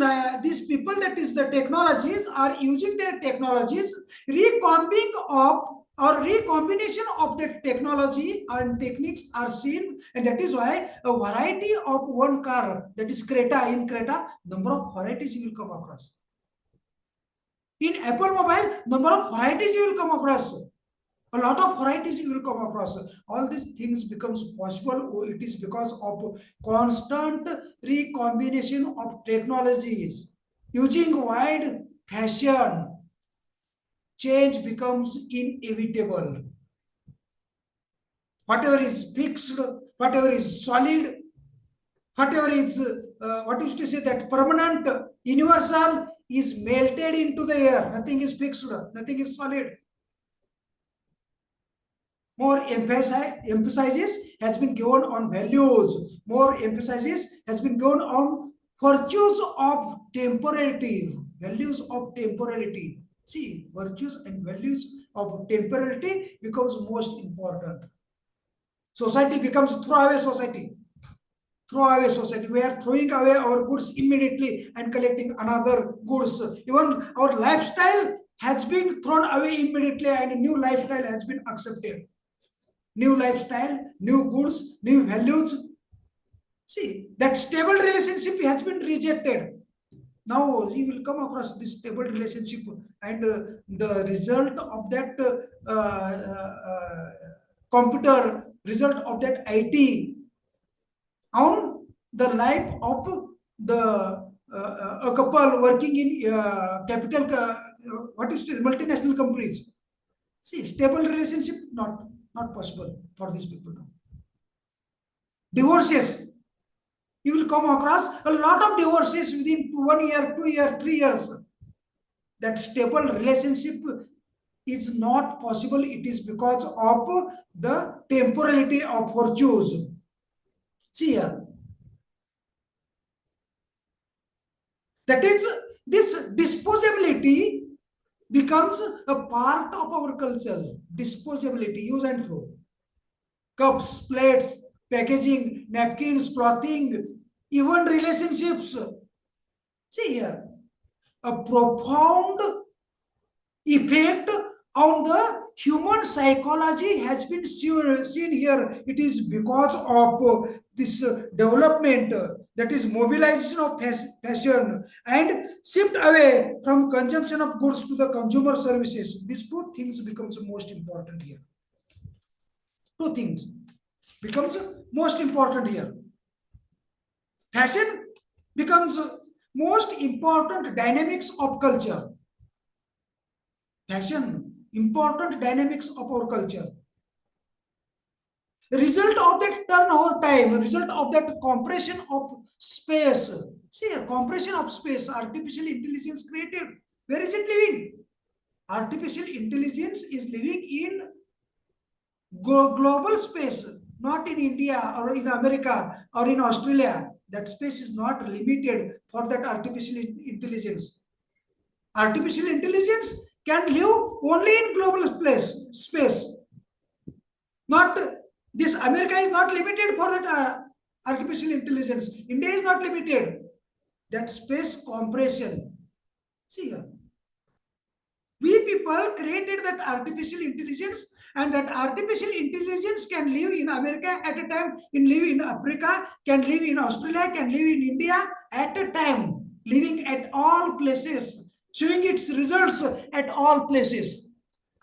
people, that is the technologies, are using their technologies, recombing of or recombination of the technology and techniques are seen, and that is why a variety of one car, that is Creta, in Creta, number of varieties you will come across. In Apple mobile, number of varieties you will come across. A lot of varieties you will come across. All these things becomes possible. It is because of constant recombination of technologies. Using wide fashion, change becomes inevitable. Whatever is fixed, whatever is solid, whatever is, what used to say, that permanent, universal, is melted into the air. Nothing is fixed, nothing is solid. More emphasis has been given on values. More emphasis has been given on virtues of temporality. Values of temporality. See, virtues and values of temporality becomes most important. Society becomes throwaway society. throwaway society. We are throwing away our goods immediately and collecting another goods. Even our lifestyle has been thrown away immediately and a new lifestyle has been accepted. New lifestyle, new goods, new values. See, that stable relationship has been rejected. Now you will come across this stable relationship, and the result of that computer, result of that IT on the life of the a couple working in capital, what is it, multinational companies. See, stable relationship not possible for these people now. Divorces, you will come across a lot of divorces within 1 year, 2 years, 3 years. That stable relationship is not possible. It is because of the temporality of virtues. See here, that is, this disposability becomes a part of our culture. Disposability, use and throw. Cups, plates, packaging, napkins, clothing, even relationships. See here, a profound effect on the human psychology has been seen here. It is because of this development, that is mobilization of fashion and shift away from consumption of goods to the consumer services. These two things becomes most important here. Two things becomes most important here. Fashion becomes most important dynamics of culture. Fashion, important dynamics of our culture. The result of that turnover time, result of that compression of space. See, a compression of space, artificial intelligence created. Where is it living? Artificial intelligence is living in global space, not in India or in America or in Australia. That space is not limited for that artificial intelligence. Artificial intelligence can live only in global space. Not this, America is not limited for that artificial intelligence. India is not limited. That space compression. See here. We people created that artificial intelligence, and that artificial intelligence can live in America at a time, can live in Africa, can live in Australia, can live in India at a time, living at all places, showing its results at all places.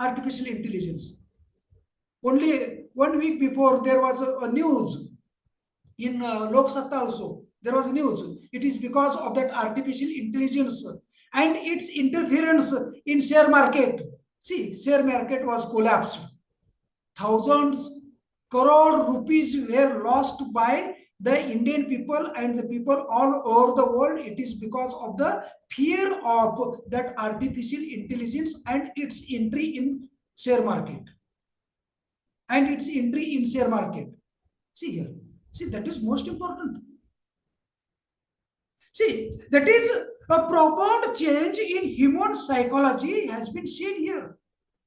Artificial intelligence. Only 1 week before, there was a news in Lok Satta also. There was news. It is because of that artificial intelligence and its interference in share market. See, share market was collapsed. Thousands crore rupees were lost by the Indian people and the people all over the world. It is because of the fear of that artificial intelligence and its entry in share market. And its entry in share market. See here. See, that is most important. See, that is a profound change in human psychology has been seen here.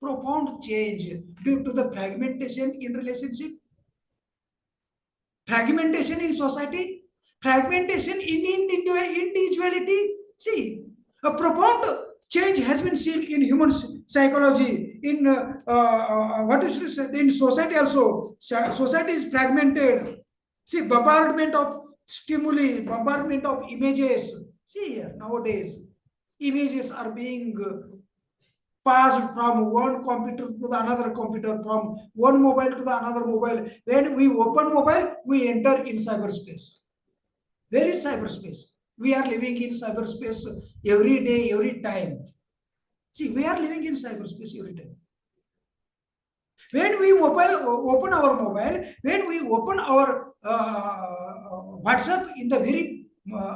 Profound change due to the fragmentation in relationship, fragmentation in society, fragmentation in individuality. See, a profound change has been seen in human psychology, in what you should say, in society also. Society is fragmented. See, bombardment of stimuli, bombardment of images. See here, nowadays, images are being passed from one computer to the another computer, from one mobile to the another mobile. When we open mobile, we enter in cyberspace. Where is cyberspace? We are living in cyberspace every day, every time. See, we are living in cyberspace every time. When we open our mobile, when we open our WhatsApp in the very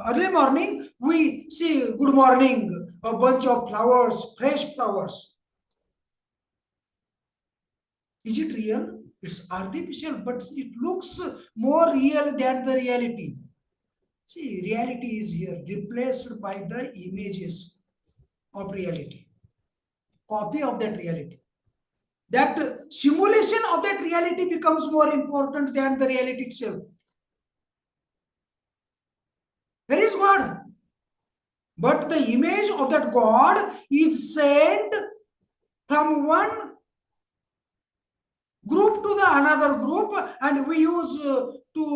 early morning, we see good morning, a bunch of flowers, fresh flowers. Is it real? It's artificial, but it looks more real than the reality. See, reality is here, replaced by the images of reality, copy of that reality. That simulation of that reality becomes more important than the reality itself. God. But the image of that God is sent from one group to the another group, and we use to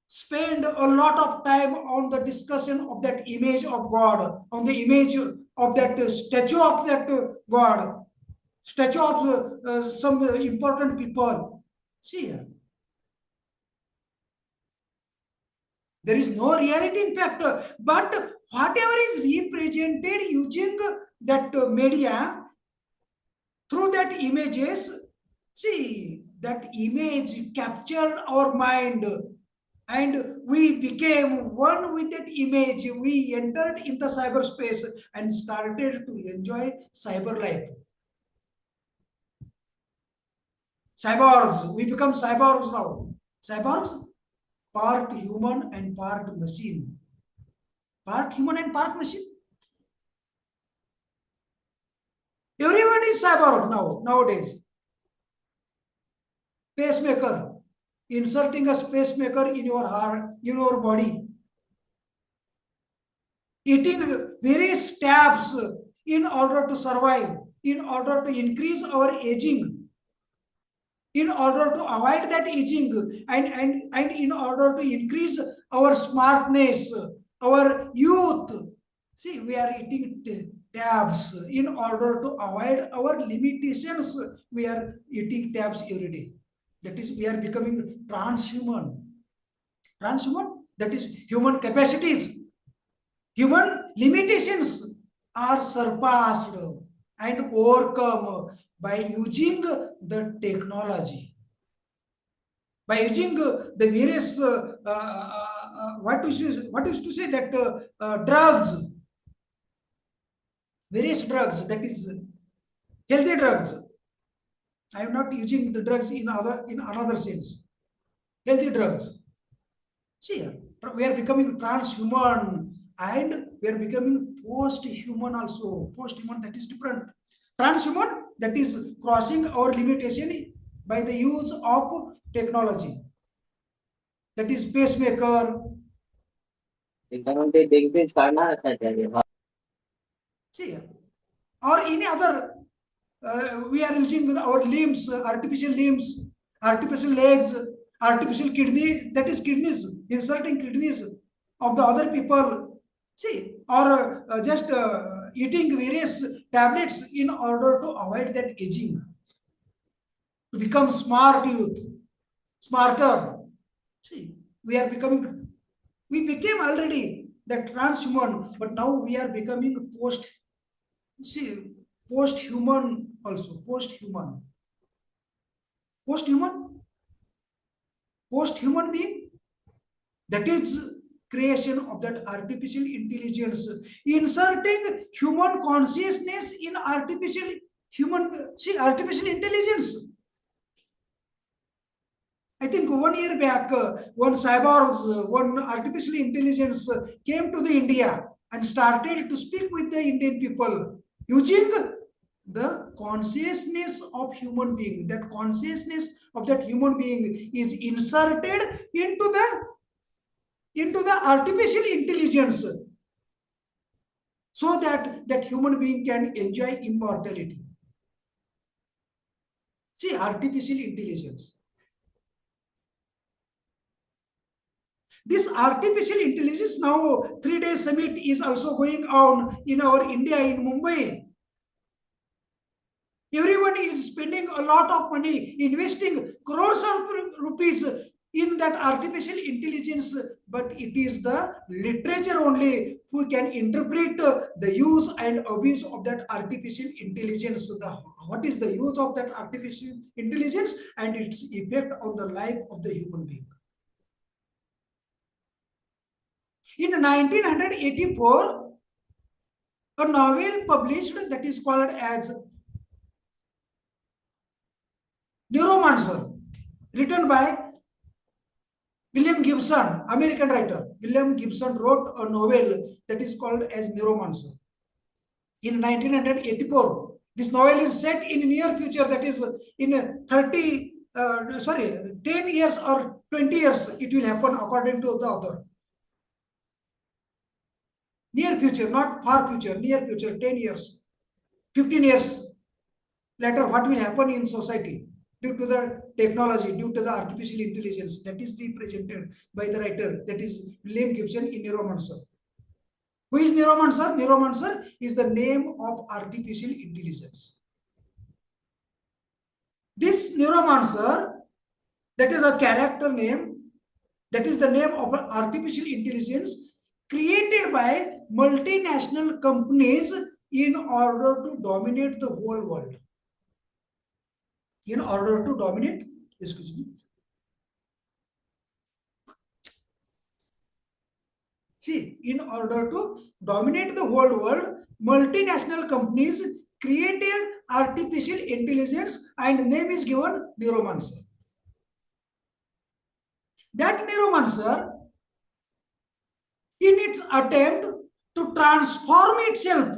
spend a lot of time on the discussion of that image of God, on the image of that statue of that God, statue of some important people. See here, there is no reality in fact, but whatever is represented using that media through that images, see, that image captured our mind and we became one with that image. We entered in the cyberspace and started to enjoy cyber life. Cyborgs, we become cyborgs now. Cyborgs, part human and part machine. Part human and part machine. Everyone is cyborg now, nowadays. Pacemaker, inserting a pacemaker in your heart, in your body. Eating various tabs in order to survive, in order to increase our aging, in order to avoid that aging, and in order to increase our smartness, our youth. See, we are eating tabs in order to avoid our limitations. We are eating tabs every day. That is, we are becoming transhuman. Transhuman, that is human capacities. Human limitations are surpassed and overcome by using the technology, by using the various what is to say that drugs, various drugs, that is healthy drugs. I am not using the drugs in another sense. Healthy drugs. See, we are becoming transhuman and we are becoming post-human also. Post-human, that is different. Transhuman, that is crossing our limitation by the use of technology. That is pacemaker. See, or any other, we are using our limbs, artificial limbs, artificial legs, artificial kidney, that is kidneys, inserting kidneys of the other people. See, or just eating various tablets in order to avoid that aging, to become smart youth, smarter. See, we became already the transhuman, but now we are becoming post-human also, post-human being, that is creation of that artificial intelligence, inserting human consciousness in artificial intelligence. I think 1 year back, one artificial intelligence came to the India and started to speak with the Indian people using the consciousness of human being. That consciousness of that human being is inserted into the artificial intelligence, so that that human being can enjoy immortality. See, artificial intelligence. This artificial intelligence, now 3-day summit is also going on in our India, in Mumbai. Everyone is spending a lot of money, investing crores of rupees in that artificial intelligence, but it is the literature only who can interpret the use and abuse of that artificial intelligence. What is the use of that artificial intelligence and its effect on the life of the human being. In 1984, a novel published that is called as Neuromancer, written by William Gibson, American writer. William Gibson wrote a novel that is called as Neuromancer. In 1984, this novel is set in near future, that is in 10 years or 20 years it will happen according to the author. Near future, not far future, near future, 10 years, 15 years later, what will happen in society due to the technology, due to the artificial intelligence that is represented by the writer, that is William Gibson in Neuromancer. Who is Neuromancer? Neuromancer is the name of artificial intelligence. This Neuromancer, that is a character name, that is the name of an artificial intelligence created by multinational companies in order to dominate the whole world. In order to dominate, excuse me. See, in order to dominate the whole world, multinational companies created artificial intelligence and name is given Neuromancer. That Neuromancer, in its attempt to transform itself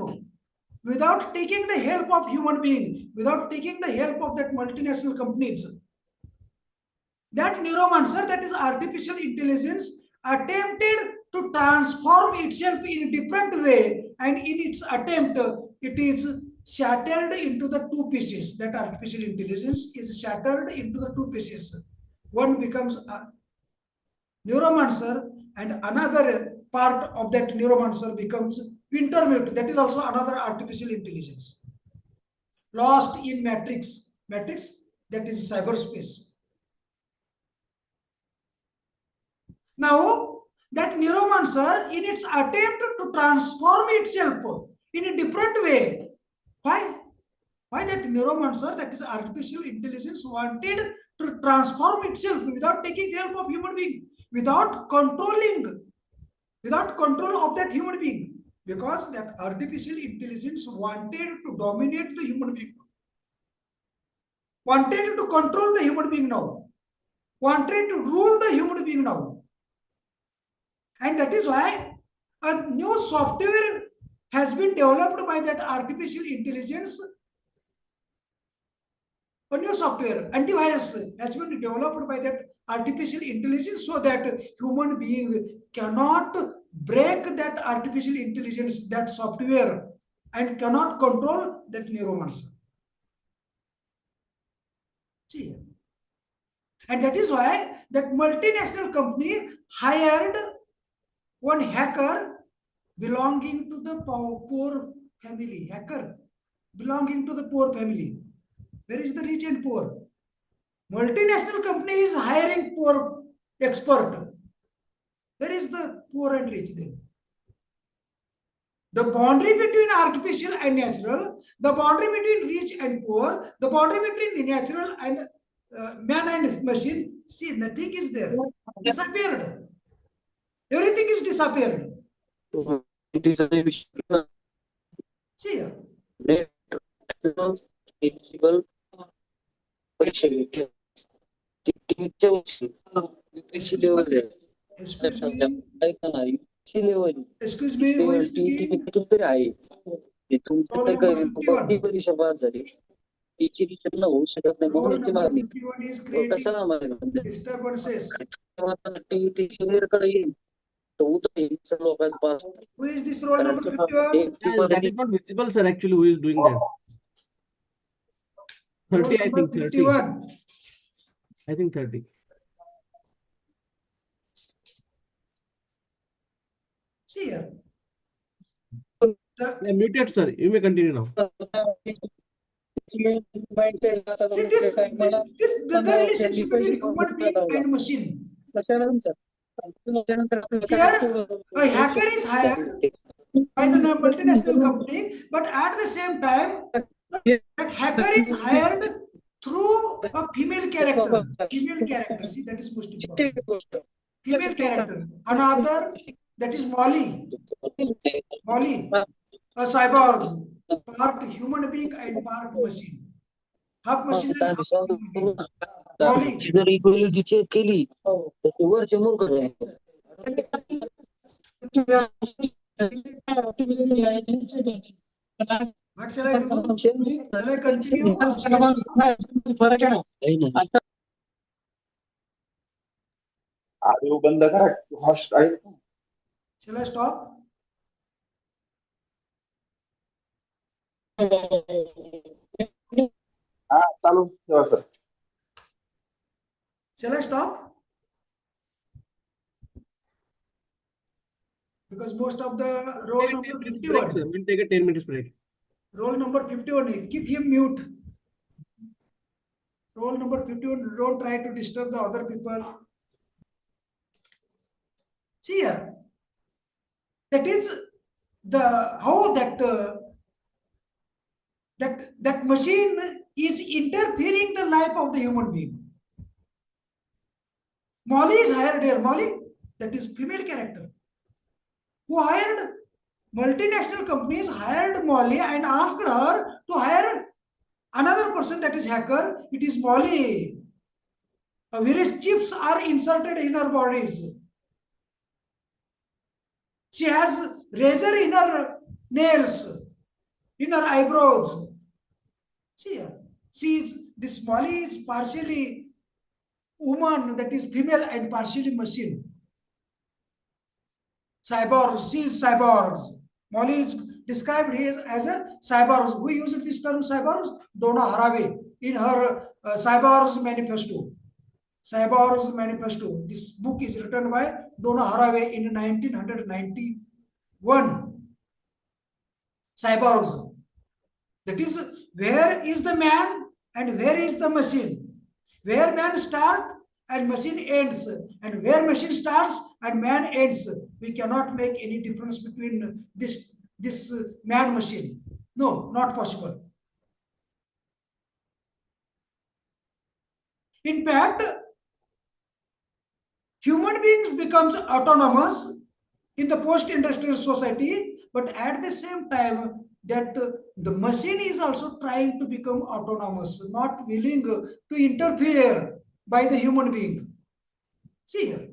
without taking the help of human being, without taking the help of that multinational companies, that Neuromancer, that is artificial intelligence, attempted to transform itself in a different way, and in its attempt, it is shattered into the two pieces. That artificial intelligence is shattered into the two pieces. One becomes a Neuromancer, and another part of that Neuromancer becomes intermute. That is also another artificial intelligence. Lost in matrix. Matrix, that is cyberspace. Now, that Neuromancer, in its attempt to transform itself in a different way, why? Why that Neuromancer, that is artificial intelligence, wanted to transform itself without taking the help of human being, without controlling, without control of that human being, because that artificial intelligence wanted to dominate the human being, wanted to control the human being now, wanted to rule the human being now. And that is why a new software has been developed by that artificial intelligence. A new software, antivirus, has been developed by that artificial intelligence so that human being cannot break that artificial intelligence, that software, and cannot control that Neuromancer. See, and that is why that multinational company hired one hacker belonging to the poor family. Hacker belonging to the poor family. Where is the rich and poor? Multinational company is hiring poor expert. Where is the poor and rich then? The boundary between artificial and natural, the boundary between rich and poor, the boundary between natural and man and machine, see, nothing is there. Disappeared. Everything is disappeared. See here. Excuse me. Excuse me, who is speaking? Roll number 51. Roll number 51 is creating disturbances. Who is this roll number 51? That is not visible, sir. Actually, who is doing that? 30, I think 30. 51. I think 30. See here. I'm muted, sir. You may continue now. See the relationship between human being and machine. Here, a hacker is hired by the multinational company, but at the same time, that hacker is hired through a female character. Female character, see, that is most important. Female character. Another, that is Molly. Molly, a cyborg, part human being and part machine. Half machine and half human being. Molly. What shall I do? Shall I continue or shall I stop? Audio बंद करा. Host आहे. Shall I stop? चालू ठेवा sir. Shall I stop? Because most of the roll number Break, 51. sir. We'll take a 10 minutes break. Roll number 51. Keep him mute. Roll number 51. Don't try to disturb the other people. See here. That is the how that machine is interfering the life of the human being. Molly is hired here. Molly, that is female character. Who hired? Multinational companies hired Molly and asked her to hire another person, that is hacker. It is Molly. Various chips are inserted in her bodies. She has razor in her nails, in her eyebrows. See here. This Molly is partially woman, that is female, and partially machine. Cyborgs. She is cyborgs. Molly is described here as a cyborgs. Who used this term cyborgs? Donna Haraway in her Cyborgs Manifesto. Cyborgs Manifesto. This book is written by Donna Haraway in 1991. Cyborgs. That is, where is the man and where is the machine? Where man starts and machine ends, and where machine starts and man ends. We cannot make any difference between this man machine. No, not possible. In fact, human beings becomes autonomous in the post-industrial society, but at the same time that the machine is also trying to become autonomous, not willing to interfere by the human being. See here.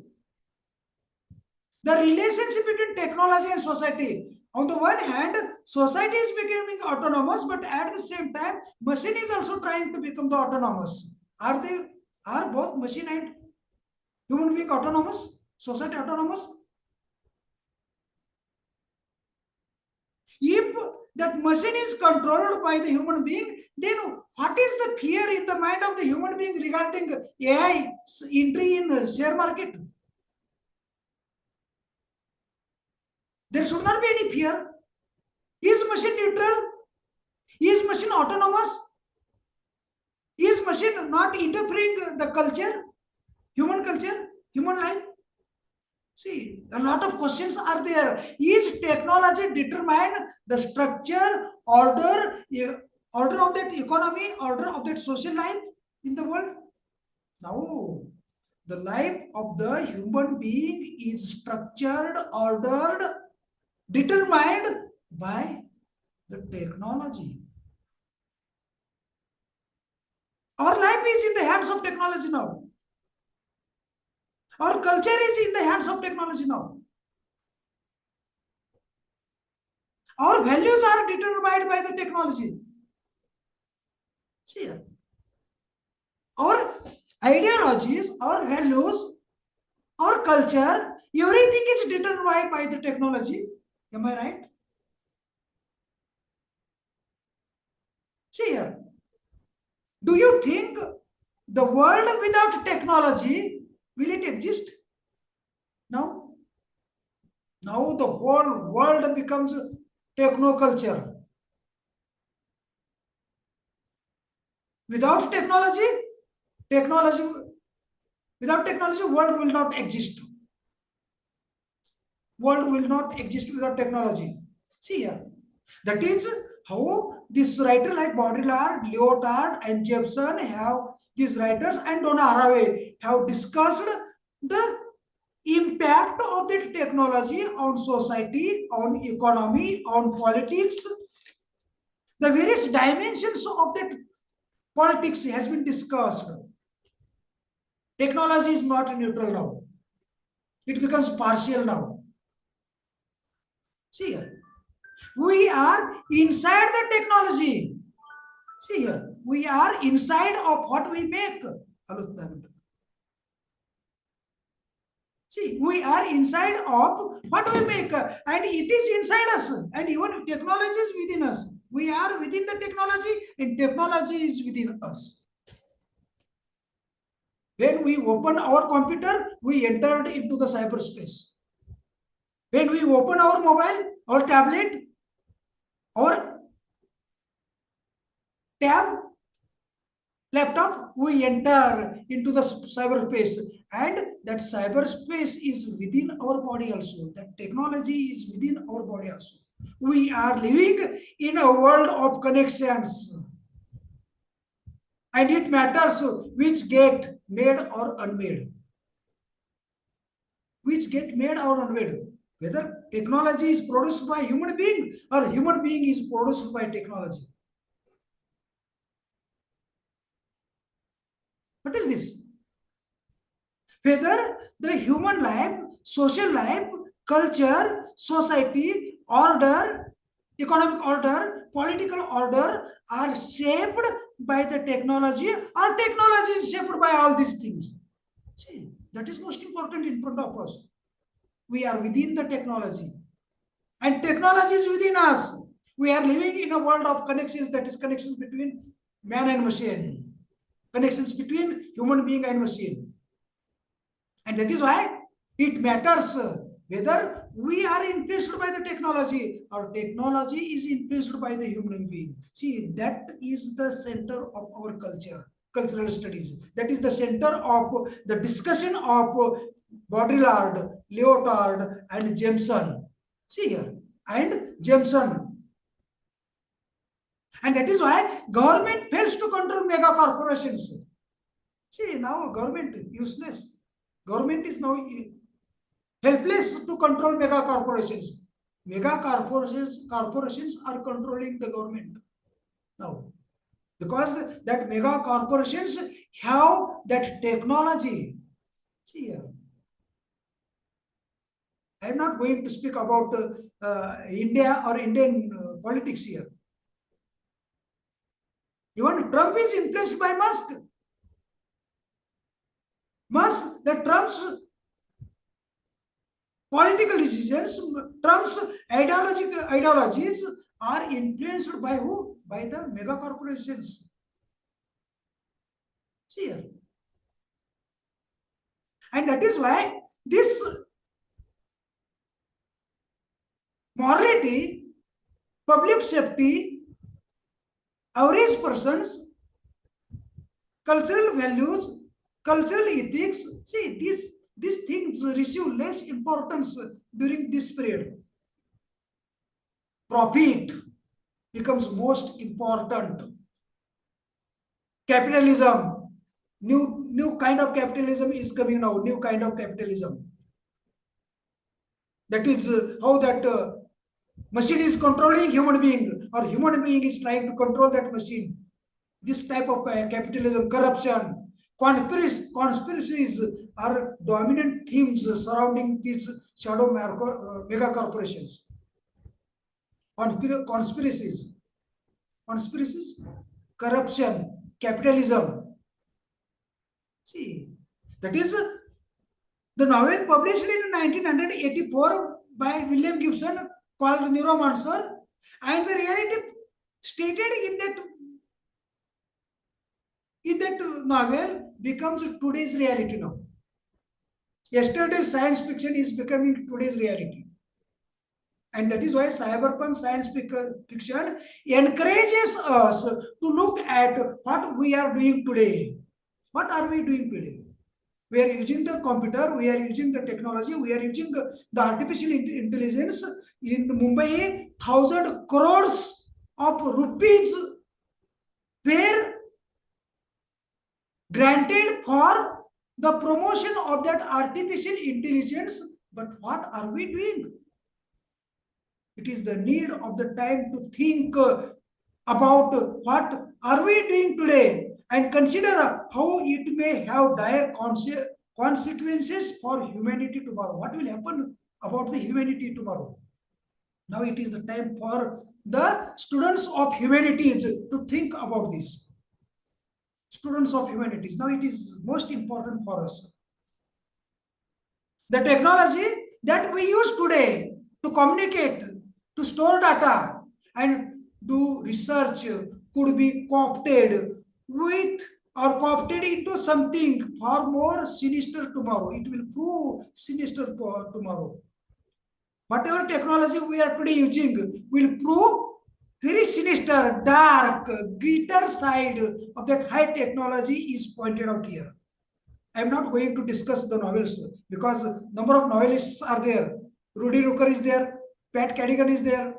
The relationship between technology and society. On the one hand, society is becoming autonomous, but at the same time, machine is also trying to become the autonomous. Are both machine and human being autonomous? Society autonomous? If that machine is controlled by the human being, then what is the fear in the mind of the human being regarding AI entry in share market? There should not be any fear. Is machine neutral? Is machine autonomous? Is machine not interfering the culture, human life? See, a lot of questions are there. Is technology determine the structure, order of that economy, order of that social life in the world? No. The life of the human being is structured, ordered, determined by the technology. Our life is in the hands of technology now. Our culture is in the hands of technology now. Our values are determined by the technology. See here. Our ideologies, our values, our culture, everything is determined by the technology. Am I right? See here. Do you think the world without technology, will it exist? No. Now the whole world becomes technoculture. Without technology, world will not exist. World will not exist without technology. See here. That is how this writer like Baudrillard, Lyotard, and Jepson these writers and Donna Haraway have discussed the impact of the technology on society, on economy, on politics. The various dimensions of that politics has been discussed. Technology is not neutral now. It becomes partial now. See here. We are inside the technology. See here. We are inside of what we make. See, we are inside of what we make, and it is inside us, and even technology is within us. We are within the technology, and technology is within us. When we open our computer, we entered into the cyberspace. When we open our mobile or tablet or tab, laptop, we enter into the cyberspace, and that cyberspace is within our body also. That technology is within our body also. We are living in a world of connections, and it matters which get made or unmade. Which get made or unmade. Whether technology is produced by human being or human being is produced by technology. What is this? Whether the human life, social life, culture, society, order, economic order, political order are shaped by the technology, or technology is shaped by all these things. See, that is most important in front of us. We are within the technology, and technology is within us. We are living in a world of connections, that is connections between man and machine, connections between human being and machine. And that is why it matters whether we are influenced by the technology or technology is influenced by the human being. See, that is the center of our culture, cultural studies. That is the center of the discussion of Baudrillard, Lyotard, and Jameson. See here, and Jameson. And that is why government fails to control mega corporations. See, now government useless. Government is now helpless to control mega corporations. Mega corporations are controlling the government now, because that mega corporations have that technology. See here, I am not going to speak about India or Indian politics here. Even Trump is influenced by Musk. The Trump's political decisions, Trump's ideologies are influenced by who? By the mega corporations. See here. And that is why this morality, public safety, average persons, cultural values, cultural ethics, see, these things receive less importance during this period. Profit becomes most important. Capitalism, new kind of capitalism is coming now, new kind of capitalism. That is how that machine is controlling human being, or human being is trying to control that machine. This type of capitalism, corruption, conspiracies are dominant themes surrounding these shadow mega corporations. Conspiracies, corruption, capitalism. See, that is the novel published in 1984 by William Gibson called Neuromancer, and the reality stated in that novel becomes today's reality now. Yesterday's science fiction is becoming today's reality. And that is why cyberpunk science fiction encourages us to look at what we are doing today. What are we doing today? We are using the computer, we are using the technology, we are using the artificial intelligence. In Mumbai, 1,000 crores of rupees were granted for the promotion of that artificial intelligence. But what are we doing? It is the need of the time to think about what are we doing today, and consider how it may have dire consequences for humanity tomorrow. What will happen about the humanity tomorrow? Now it is the time for the students of humanities to think about this. Students of humanities, now it is most important for us. The technology that we use today to communicate, to store data, and do research could be co-opted with or co-opted into something far more sinister tomorrow. It will prove sinister tomorrow. Whatever technology we are today using will prove very sinister, dark, greater side of that high technology is pointed out here. I am not going to discuss the novels because number of novelists are there. Rudy Rooker is there, Pat Cadigan is there,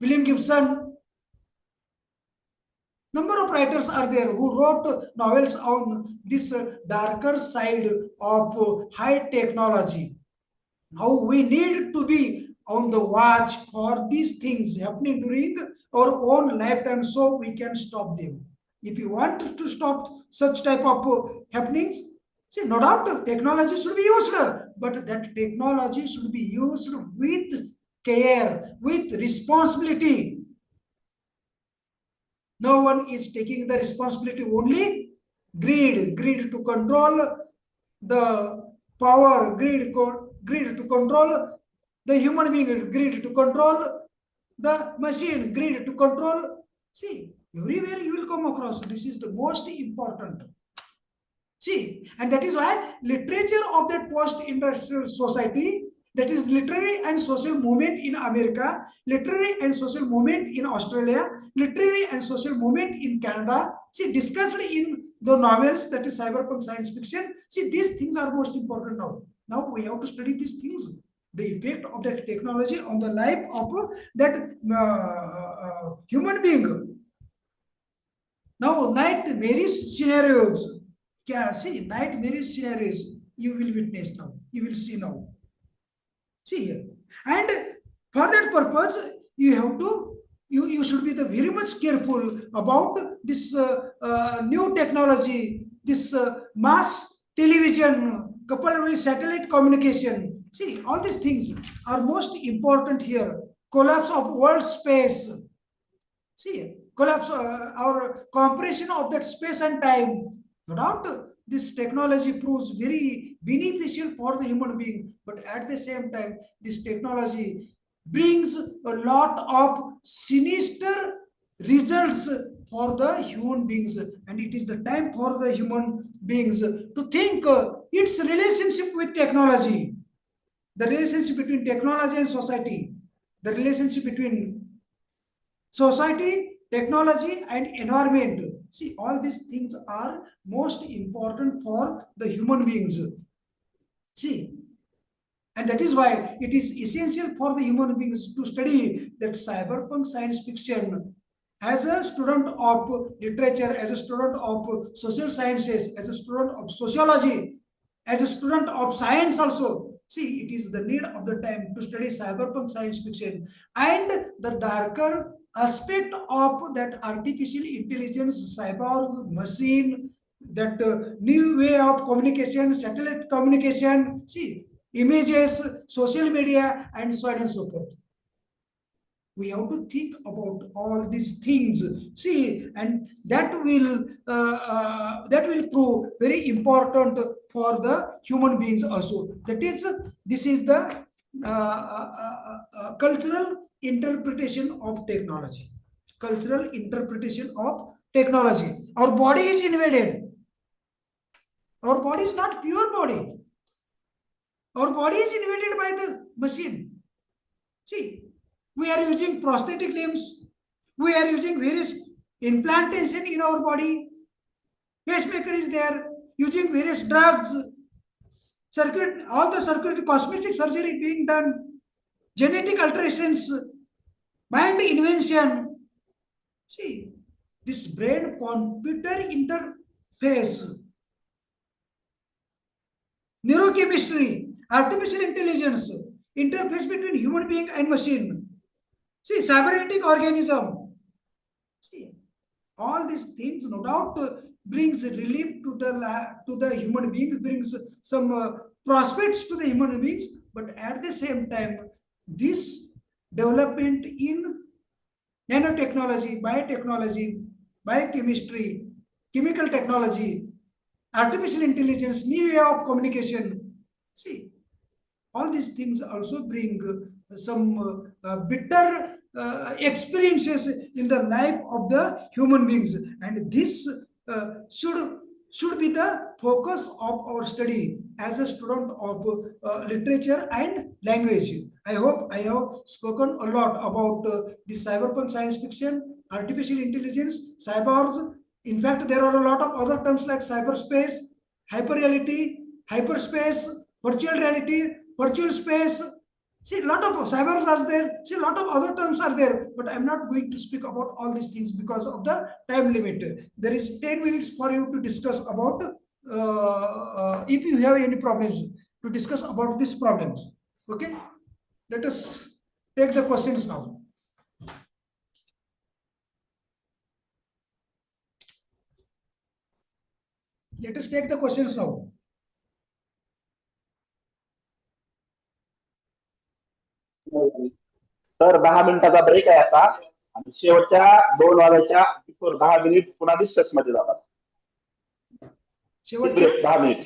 William Gibson. Number of writers are there who wrote novels on this darker side of high technology. Now we need to be on the watch for these things happening during our own lifetime so we can stop them. If you want to stop such type of happenings, see, no doubt technology should be used, but that technology should be used with care, with responsibility. No one is taking the responsibility, only greed to control the power, greed to control the human being, greed to control the machine, greed to control. See, everywhere you will come across, this is the most important. See, and that is why literature of that post-industrial society, that is literary and social movement in America, literary and social movement in Australia, literary and social movement in Canada, see, discussed in the novels, that is cyberpunk science fiction. See, these things are most important now. Now we have to study these things, the effect of that technology on the life of that human being. Now, nightmarish scenarios. Yeah, see, nightmarish scenarios you will witness now. You will see now. See here. And for that purpose, you have to, you should be very much careful about this new technology, this mass television coupled with satellite communication. See, all these things are most important here. Collapse of world space. See, collapse or compression of that space and time. No doubt, this technology proves very beneficial for the human being, but at the same time, this technology brings a lot of sinister results for the human beings, and it is the time for the human beings to think its relationship with technology, the relationship between technology and society, the relationship between society, technology, and environment. See, all these things are most important for the human beings. See, and that is why it is essential for the human beings to study that cyberpunk science fiction. As a student of literature, as a student of social sciences, as a student of sociology, as a student of science also, see, it is the need of the time to study cyberpunk science fiction and the darker aspect of that artificial intelligence, cyborg, machine, that new way of communication, satellite communication, see, images, social media, and so on and so forth. We have to think about all these things. See, and that will prove very important for the human beings also. That is, this is the cultural interpretation of technology. Cultural interpretation of technology. Our body is invaded. Our body is not pure body. Our body is invaded by the machine. See, we are using prosthetic limbs. We are using various implantation in our body. Pacemaker is there. Using various drugs. All the circuit, cosmetic surgery being done. Genetic alterations. Mind invention. See, this brain-computer interface. Neurochemistry. Artificial intelligence. Interface between human being and machine. See, cybernetic organism. See, all these things, no doubt, brings relief to the human being, brings some prospects to the human beings, but at the same time, this development in nanotechnology, biotechnology, biochemistry, chemical technology, artificial intelligence, new way of communication. See, all these things also bring some bitter experiences in the life of the human beings, and this should be the focus of our study as a student of literature and language. I hope I have spoken a lot about the cyberpunk science fiction, artificial intelligence, cyborgs. In fact, there are a lot of other terms like cyberspace, hyperreality, hyperspace, virtual reality, virtual space. See, a lot of cybers are there. See, a lot of other terms are there. But I'm not going to speak about all these things because of the time limit. There is 10 minutes for you to discuss about, if you have any problems, to discuss about these problems. Okay? Let us take the questions now. Let us take the questions now. तर 10 मिनिटाचा break आहे आता आणि शेवटच्या 2 वाजायच्या 10 minute पुन्हा discuss मध्ये जातात. शेवटचे 10 मिनिट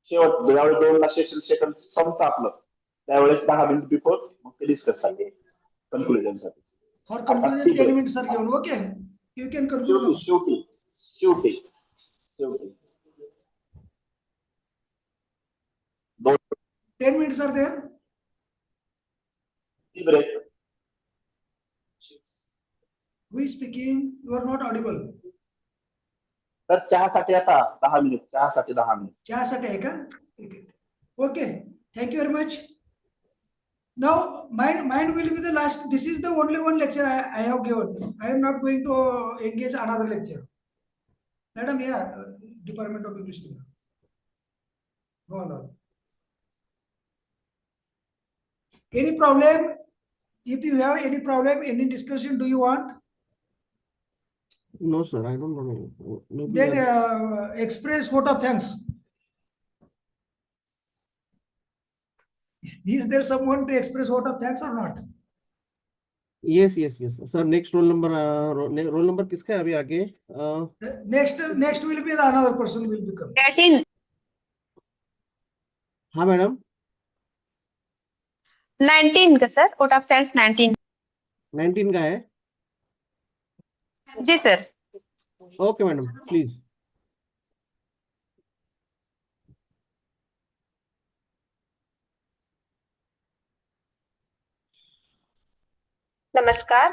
शेवट ज्यावेळेस 2 सेकंड संपतं आपलं त्यावेळेस 10 मिनिट बिफोर मग ते डिस्कस साठी कन्क्लुजन साठी. For conclusion 10 minutes are given. Okay, you can conclude now. शेवटी 10 minutes are there. Break. Who is speaking? You are not audible. तर चहासाठी आता 10 मिनिट. चहासाठी 10 मिनिट. चहासाठी आहे का? Okay. Thank you very much. Now, mine will be the last. This is the only one lecture I have given. I am not going to engage another lecture. Madam, yeah, Department of English. Go on. Any problem? If you have any problem, any discussion, do you want? No, sir, I don't know. Maybe Then express vote of thanks. Is there someone to express vote of thanks or not? yes. Sir, next roll number roll number किसका है अभी आगे? Next will be the another person will become. 13. हाँ madam. 19 का sir, vote of thanks 19. 19 का है. जी sir. Okay, madam, please. नमस्कार.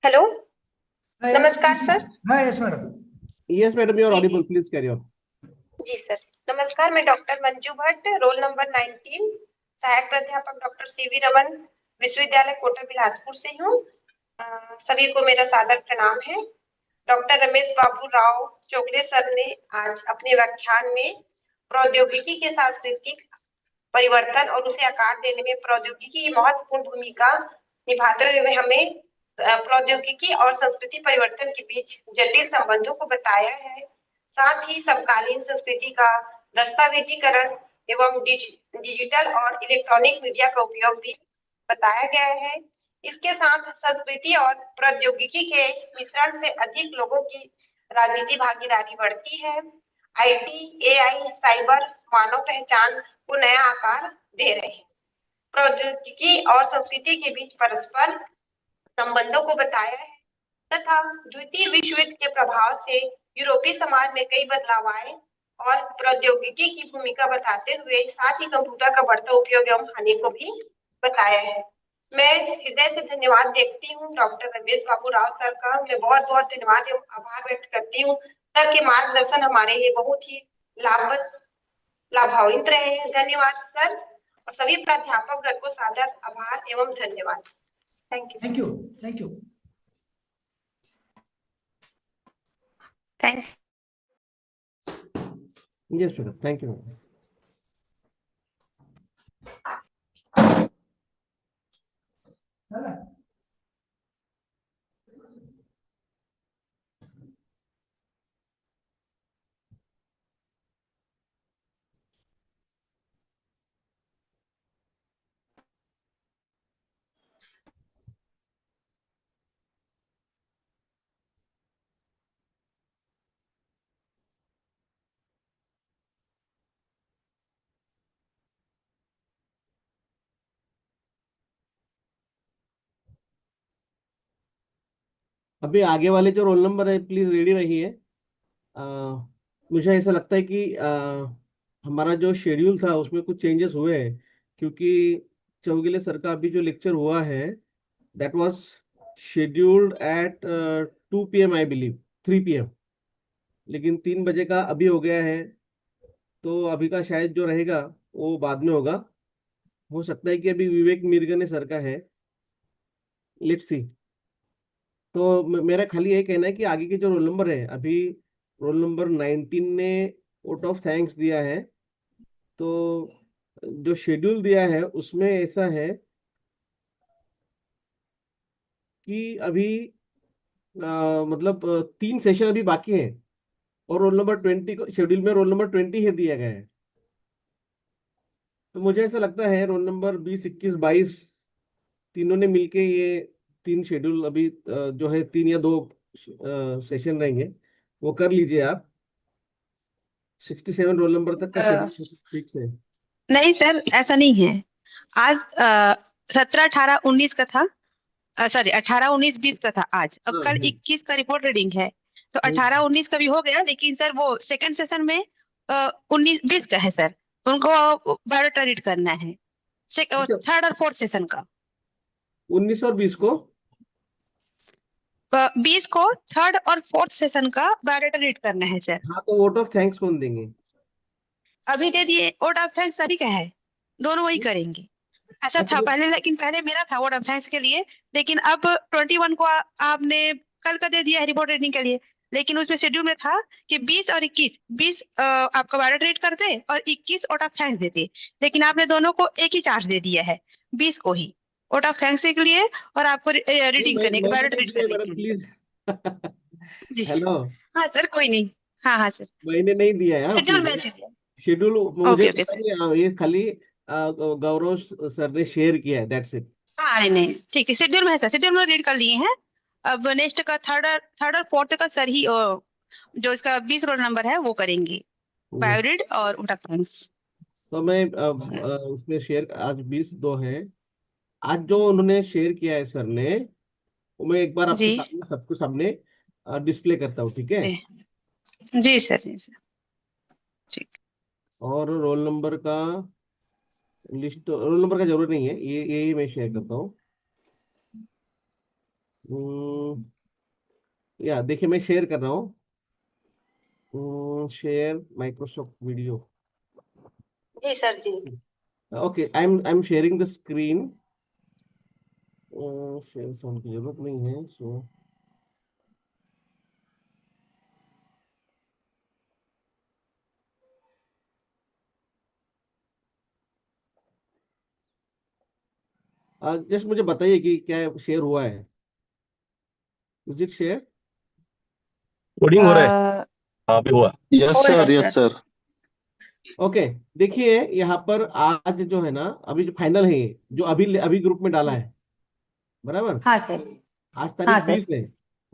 Hello. नमस्कार सर. हाँ, yes madam. Yes, madam, you are audible. Please carry on. जी सर. नमस्कार, मैं doctor Manju Bhatt, roll number 19, सहायक प्राध्यापक डॉक्टर सीवी रमन, विश्वविद्यालय कोटा बिलासपुर से हूँ. सभी को मेरा सादर प्रणाम है. डॉक्टर रमेश बाबू राव चोगले सर ने आज अपने व्याख्यान में प्रौद्योगिकी के सांस्कृतिक परिवर्तन और उसे आकार देने में प्रौद्योगिकी की महत्वपूर्ण भूमिका निभाते हुए हमें प्रौद्योगिकी और संस्कृति परिवर्तन के बीच जटिल संबंधों को बताया है. साथ ही समकालीन संस्कृति का दस्तावेजीकरण एवं डिजिटल और इलेक्ट्रॉनिक मीडिया का उपयोग भी बताया गया है. इसके साथ संस्कृति और प्रौद्योगिकी के मिश्रण से अधिक लोगों की राजनीति भागीदारी बढ़ती है. आईटी, एआई, साइबर मानव पहचान को नया आकार दे रहे हैं. प्रौद्योगिकी और संस्कृति के बीच परस्पर संबंधों को बताया है तथा द्वितीय विश्व युद्ध के प्रभाव से यूरोपीय समाज में कई बदलाव आए और प्रौद्योगिकी की भूमिका बताते हुए साथ ही कंप्यूटर का बढ़ता उपयोग एवं हानि को भी बताया है. मैं हृदय से धन्यवाद देखती हूँ डॉक्टर रमेश बाबू राव सर का. मैं बहुत बहुत धन्यवाद एवं आभार व्यक्त करती हूँ. सर के मार्गदर्शन हमारे लिए बहुत ही लाभान्वित रहे हैं. धन्यवाद सर और सभी प्राध्यापक गण को सादर आभार एवं धन्यवाद. Thank you. Thank you. Thank you. Thank you. Yes, madam. Thank you, madam. अभी आगे वाले जो रोल नंबर है प्लीज रेडी रहिए। अ, मुझे ऐसा लगता है कि हमारा जो शेड्यूल था उसमें कुछ चेंजेस हुए हैं, क्योंकि चौगुले सर का अभी जो लेक्चर हुआ है that was scheduled at 2 p.m. I believe, 3 p.m. लेकिन 3 बजे का अभी हो गया है, तो अभी का शायद जो रहेगा वो बाद में होगा। हो सकता है कि अभी विवेक मिर्गने सर का है, लेट्स सी। तो मेरा खाली ये कहना है कि आगे के जो रोल नंबर है, अभी रोल नंबर 19 ने वोट ऑफ थैंक्स दिया है, तो जो शेड्यूल दिया है उसमें ऐसा है कि अभी मतलब 3 सेशन अभी बाकी है, और रोल नंबर 20 को शेड्यूल में रोल नंबर 20 ही दिया गया है। तो मुझे ऐसा लगता है रोल नंबर 20, 21, 22 तीनों ने मिलके ये 3 शेड्यूल अभी जो है 3 या 2 सेशन रहेंगे, वो कर लीजिए आप। 67 रोल नंबर तक का शेड्यूल फिक्स है। नहीं सर, ऐसा नहीं है। आज 17, 18, 19 का था। सॉरी, 18, 19, 20 का था आज। अब हाँ, कल 21 का रिपोर्ट रीडिंग है, तो हम्म, 18, 19 का भी हो गया। लेकिन सर वो सेकंड सेशन में 19, 20 का है सर, उनको बायोडाटा रीड करना है, अच्छा, थर्ड और फोर्थ सेशन का। 19 और 20 को। 20 को थर्ड और फोर्थ सेशन का बायोडाटा रीड करना है सर। हाँ, तो वोट ऑफ थैंक्स कौन देंगे? अभी दे दिए, वोट ऑफ थैंक्स सभी का है, दोनों वही करेंगे। ऐसा अच्छा था तो पहले, लेकिन पहले मेरा था वोट ऑफ थैंक्स के लिए। लेकिन अब 21 को आपने कल का दे दिया है रिपोर्ट रीडिंग के लिए। लेकिन उसमें शेड्यूल में था कि 20 और 21, 20 आपका बायोडाटा रीड करते और 21 वोट ऑफ थैंक्स देते। लेकिन आपने दोनों को एक ही चार्ज दे दिया है, 20 को ही वोट ऑफ थैंक्स के लिए और आपको नहीं, रीडिंग करने के, मैंने बायोडाटा नहीं रीड दिया करने मैडम, के लिए। प्लीज। जी हेलो, हाँ सर, कोई नहीं। हाँ हाँ सर, मैंने नहीं दिया है, हाँ शेड्यूल प्लीज। में से दिया। शेड्यूल मुझे ओके ओके पता सर। नहीं, ये खाली गौरव सर ने शेयर किया है, दैट्स इट। हाँ नहीं नहीं, ठीक है, शेड्यूल में है सर, शेड्यूल में रीड कर लिए हैं। अब नेक्स्ट का थर्ड और फोर्थ का सर ही जो इसका 20 रोल नंबर है वो करेंगे, यस। बायोरीड और उठाफ्रांस। तो मैं उसमें शेयर आज 20 2 है, आज जो उन्होंने शेयर किया है सर ने, वो मैं एक बार आपके जी सामने सबको सामने डिस्प्ले करता हूँ, ठीक है? जी जी सर, जी सर, ठीक। और रोल नंबर का लिस्ट, रोल नंबर का जरूरत नहीं है, ये मैं शेयर करता हूँ। या देखिए, मैं शेयर कर रहा हूँ, शेयर माइक्रोसॉफ्ट वीडियो। जी सर जी। Okay, I am sharing the screen. Share sound की जरूरत नहीं है, सो जस्ट मुझे बताइए कि क्या शेयर हुआ है। Is it share? कोडिंग हो रहा है। हाँ अभी हुआ। यस हो रहा है sir, yes sir. Sir. Okay, देखिए यहाँ पर आज जो है ना, अभी जो फाइनल है ये, जो अभी अभी ग्रुप में डाला है, बराबर। हाँ सर। आज हाँ तारीख सर, 20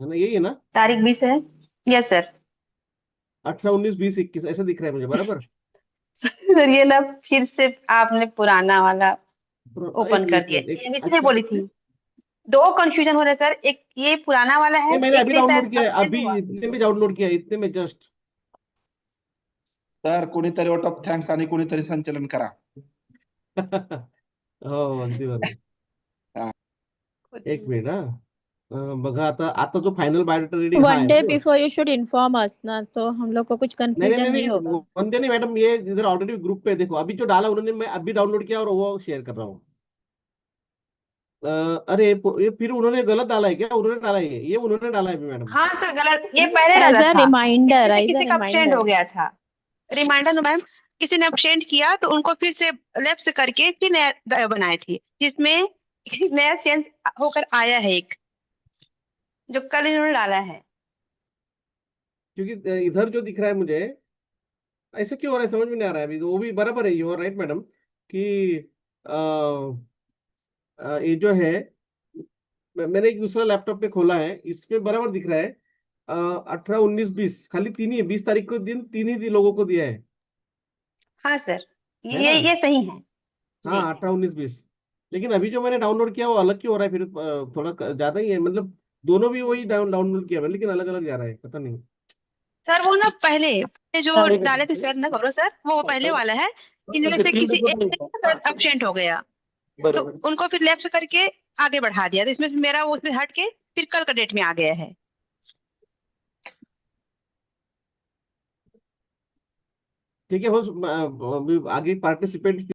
है ना, यही है ना? तारीख 20 है। Yes sir. 18, 19, 20, 21 ऐसा दिख रहा है मुझे, बराबर। सर ये ना फिर से आपने पुराना वाला एक ओपन कर मिनट, दिया, इसलिए अच्छा बोली अच्छा। थी। दो कंफ्यूजन हो रहा है सर, एक ये पुराना वाला है, नहीं, मैंने एक अभी ये डाउनलोड शायद किया अब है, सेंड अभी हुआ। इतने में डाउनलोड किया है, इतने में जस्ट। सर कोणीतरी वोट ऑफ थँक्स आणि कोणीतरी संचलन करा. हो, अगदी बरोबर. हा. एक मिनिट, हा. बघा आता आता जो फायनल बायोडेटा रीडिंग हा वन आहे, डे बरोबर. Before you should inform us ना, तो हम लोग को कुछ नहीं नहीं कंफ्यूजन नहीं नहीं नहीं, होगा। वनडे नहीं मैडम, ये इधर ऑलरेडी ग्रुप पे देखो, अभी जो डाला उन्होंने, मैं अभी डाउनलोड किया और वो शेयर कर रहा हूँ. अरे ये फिर उन्होंने गलत डाला है क्या? उन्होंने डाला है ये उन्होंने डाला है मैडम. हाँ सर, गलत ये पहले डाला एज अ था, रिमाइंडर, इसमें से एज अ किसी का अपसेंट हो रिमाइंडर। गया था। रिमाइंडर मैम, किसी ने अपसेंट किया तो उनको फिर से लेफ्ट से करके फिर नया बनाए थे, जिसमें नया चेंज होकर आया है एक, जो कल इन्होंने डाला है। क्योंकि इधर जो दिख रहा है मुझे, ऐसा क्यों हो रहा है समझ में नहीं आ रहा है अभी, तो वो भी बराबर है, यू आर राइट मैडम, कि ये जो है, मैंने एक दूसरा लैपटॉप पे खोला है, इसमें बराबर दिख रहा है 18, 19, 20, खाली तीन ही है, 20 तारीख को दिन तीन ही लोगों को दिया हाँ सर, है ना? ये सही है। हाँ, जी 18, 19, 20। लेकिन अभी जो मैंने डाउनलोड किया वो अलग क्यों हो रहा है फिर? थोड़ा ज्यादा ही है मतलब, दोनों भी वही डाउनलोड किया मैंने, लेकिन अलग अलग जा रहा है, पता नहीं। सर वो ना पहले जो डाले थे सर ना गौरव सर, वो पहले वाला है। इनमें से किसी एक सर एब्सेंट हो गया, तो उनको फिर लेफ्ट करके आगे बढ़ा दिया, तो इसमें मेरा वो उसमें हट के फिर कल का डेट में आ गया है। ठीक है, हो अभी आगे पार्टिसिपेंट